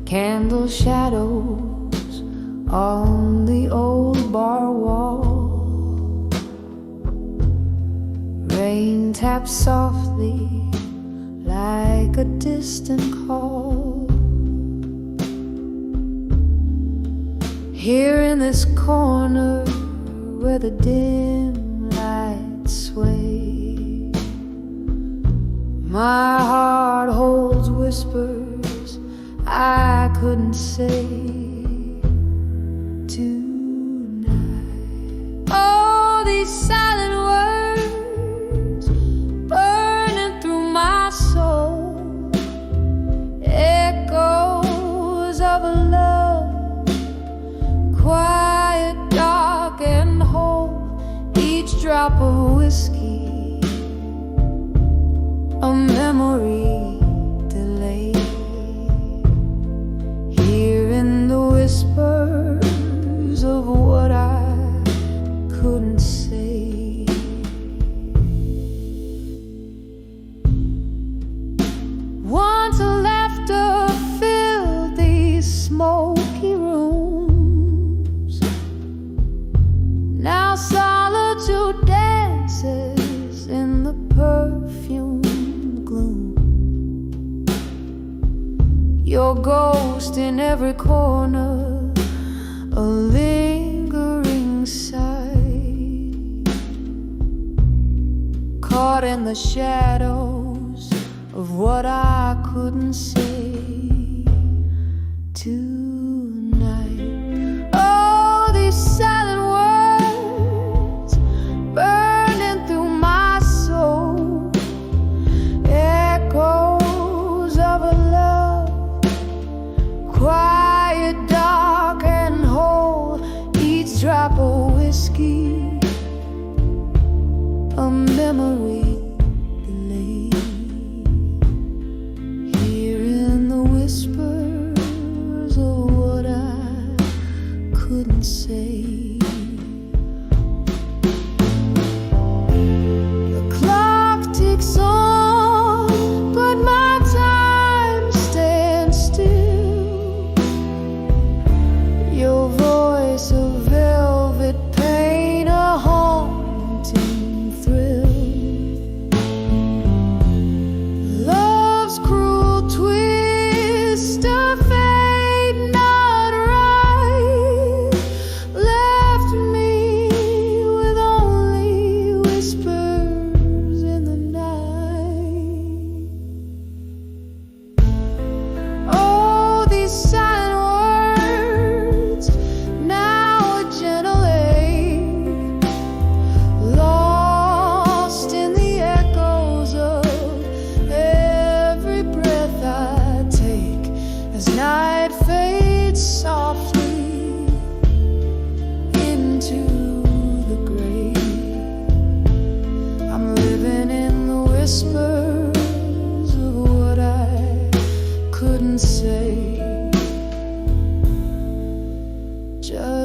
Candle shadows on the old bar wall, rain taps softly like a distant call. Here in this corner where the dim lights sway, my heart holds whispers I couldn't say tonight. Oh, these silent words burning through my soul, echoes of a love quiet, dark and whole. Each drop of whiskey, a memory delayed. Hearing the whispers of what I couldn't say. Once laughter filled these smoky rooms, now solitude dances in the perfume gloom. Your ghost in every corner, a lingering sight, caught in the shadows of what I couldn't say tonight.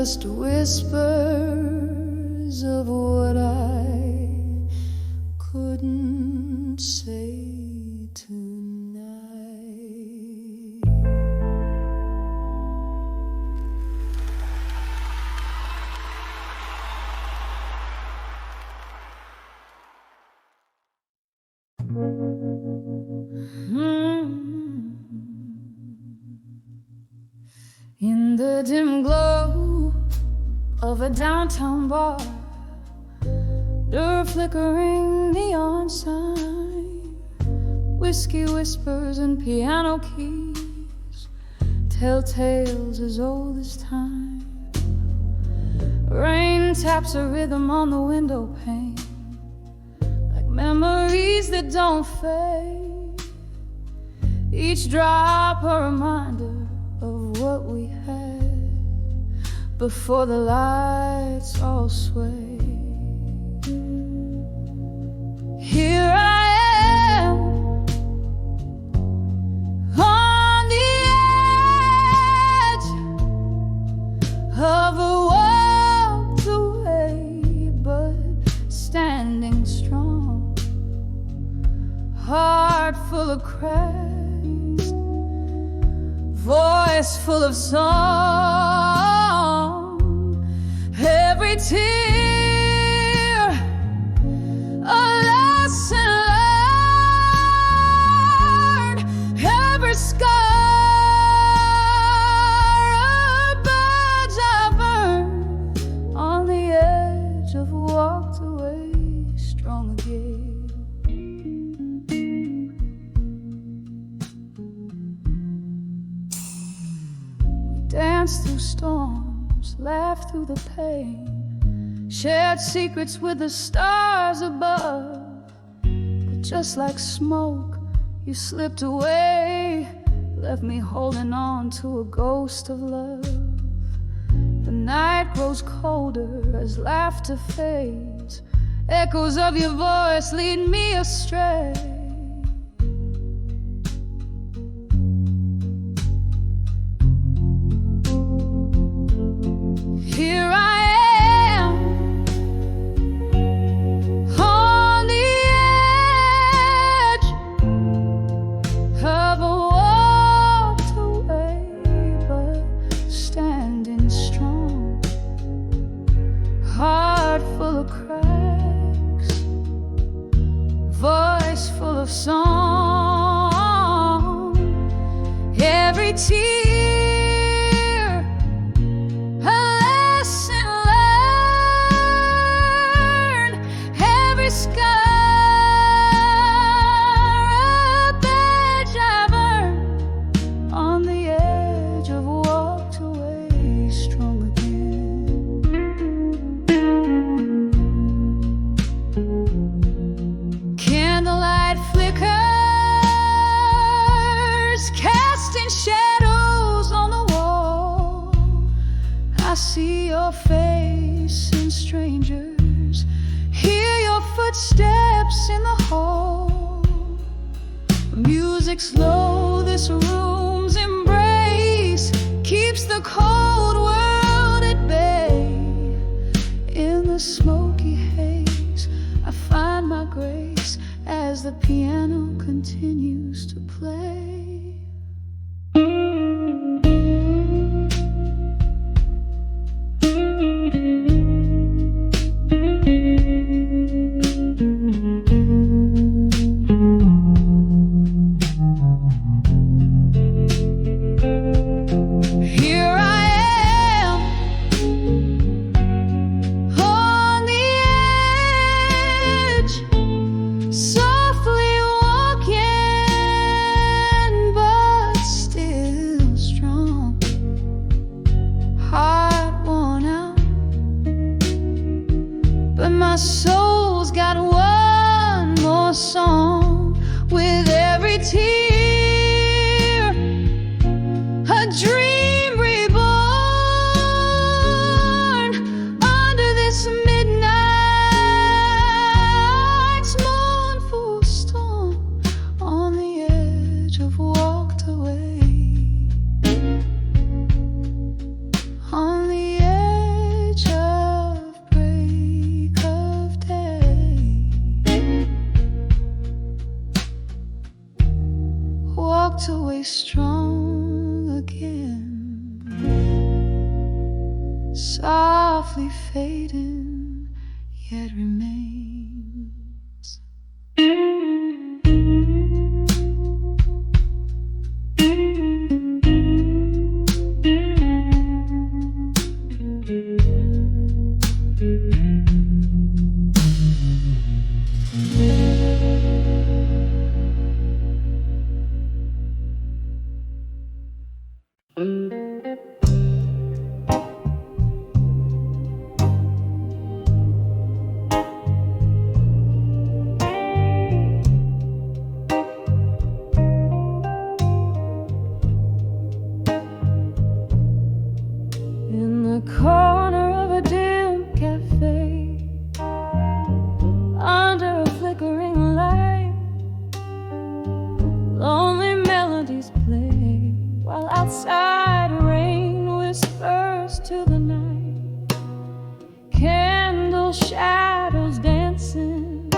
just whispers of what I couldn't say tonight. In the dim glow of a downtown bar, the flickering neon sign, whiskey whispers and piano keys tell tales as old as time. Rain taps a rhythm on the window pane, like memories that don't fade. Each drop a reminder of what we had before the lights all sway. Here I am on the edge of a walked away, but standing strong, heart full of cracks, voice full of song, every tear a lesson learned, every scar a badge I've earned, on the edge of walked away, strong again. Danced through storms, laughed through the pain, shared secrets with the stars above. But just like smoke, you slipped away, left me holding on to a ghost of love. The night grows colder as laughter fades, echoes of your voice lead me astray. Here I am on the edge of a walked away, but standing strong, heart full of cracks, voice full of song, every tear candlelight flickers, casting shadows on the wall. I see your face in strangers, hear your footsteps in the hall. Music slow, this room's embrace keeps the cold world at bay. In the smoky haze, I find my grace as the piano continues to play. Here I am on the edge, softly walking, but still strong, heart worn out, but my soul's got one more song. With every tear, a dream reborn, under this midnight's mournful storm, on the edge of walked away, on the edge softly fading, yet remains. In the corner of a dim cafe, under a flickering light, lonely melodies play, while outside rain whispers to the night. Candle shadows dancing,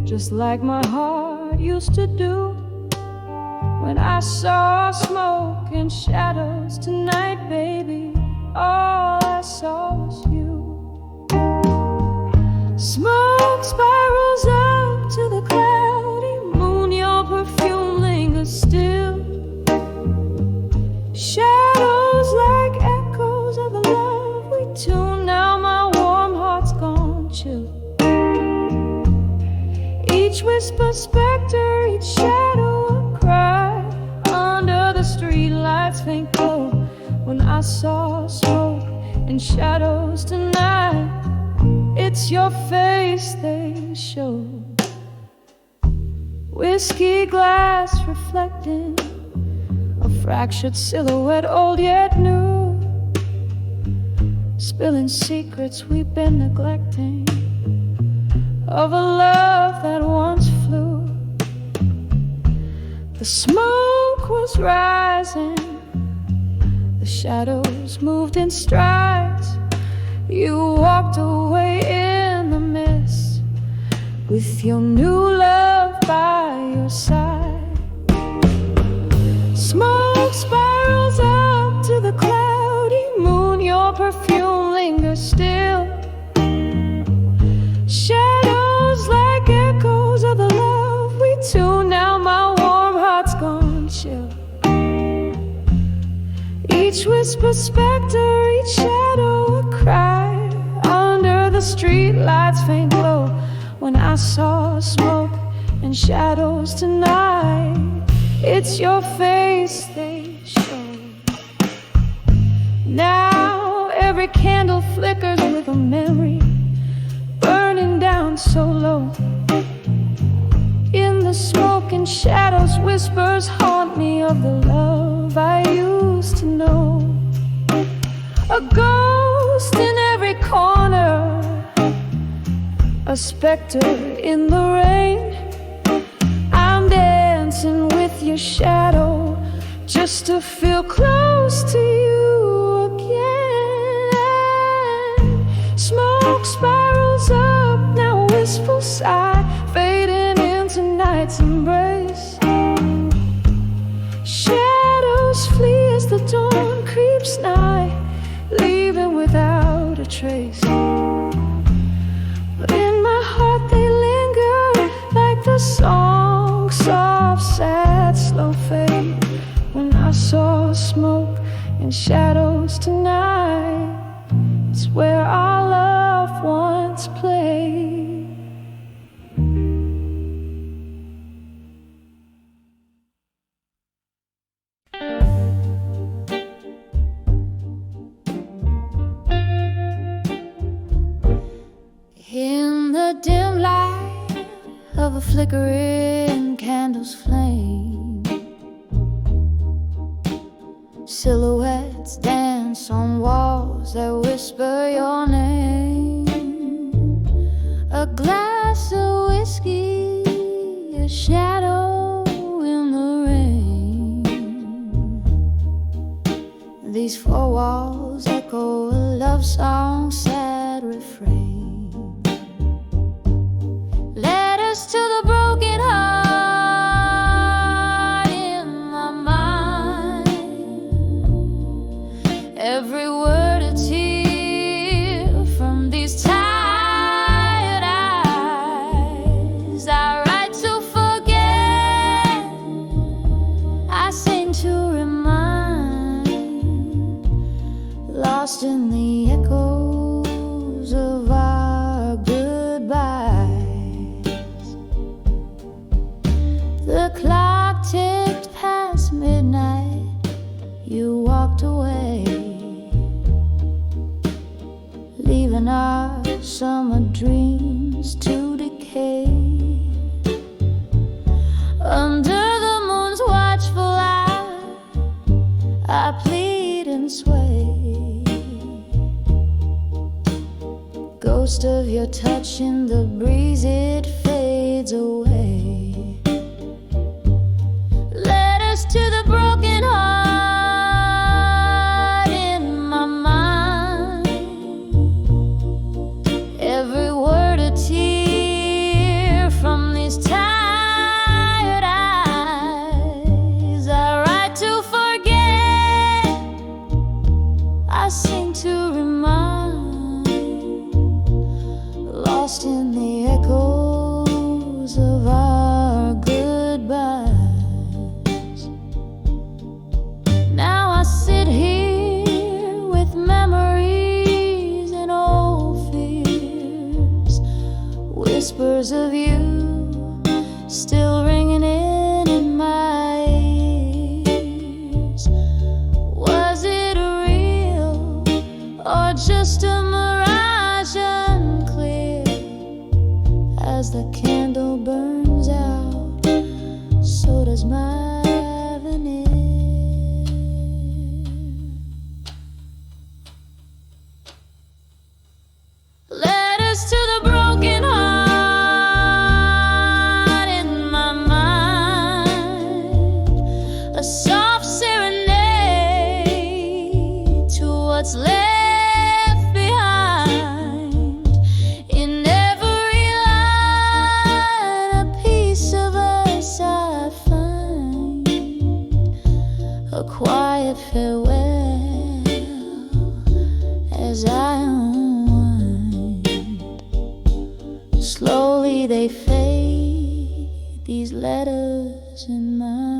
just like my heart used to do. When I saw smoke and shadows tonight, baby, all I saw was you. Smoke spirals up to the cloudy moon, your perfume lingers still. Shadows like echoes of the love we tune. Now my warm heart's gone chill. Each whisper specter, each shadow a cry. Under the streetlights faint glow. When I saw smoke and shadows tonight, it's your face they show. Whiskey glass reflecting a fractured silhouette, old yet new, spilling secrets we've been neglecting, of a love that once flew. The smoke was rising, the shadows moved in strides. You walked away in the mist, with your new love by your side. Smoke spirals up to the cloudy moon, your perfume lingers still. Shadows like echoes of the love we tune. Now my warm heart's gone chill. Each whisper specter, each shadow a cry. Under the streetlights faint glow. When I saw smoke and shadows tonight, it's your face they show. Now every candle flickers with a memory, burning down so low. In the smoke and shadows, whispers haunt me of the love I used to know. A ghost in every corner, a specter in the rain. I'm dancing with your shadow just to feel close to you again. Smoke spirals up, now wistful sigh, fading into night's embrace. Shadows flee as the dawn creeps nigh, leaving without a trace. But in my heart they linger, like the song, soft, sad, slow fade. When I saw smoke and shadows tonight, it's where our love once played. In the dim light of a flickering candle's flame, silhouettes dance on walls that whisper your name. A glass of whiskey, a shadow in the rain. These four walls echo a love song, sad refrain. Letters to the broken heart in my mind. Every word a tear. lost in the echoes of our goodbyes. The clock ticked past midnight, you walked away, leaving our summer dreams to decay. Under the moon's watchful eye, I plead and sway, ghost of your touch in the breeze, it fades away. Letters to the broken heart in my mind, every word a tear from these tired eyes. I write to forget, I sing to remind, lost in the echoes of our goodbyes. Now I sit here with memories and old fears, whispers of you still ringing in my ears. Was it real or just a mirage unclear? As the candle burns out, so does my veneer. Letters to the broken heart in my mind, a soft serenade to what's left behind. In every line, a piece of us I find, a quiet farewell as I unwind. Slowly they fade, these letters in mine.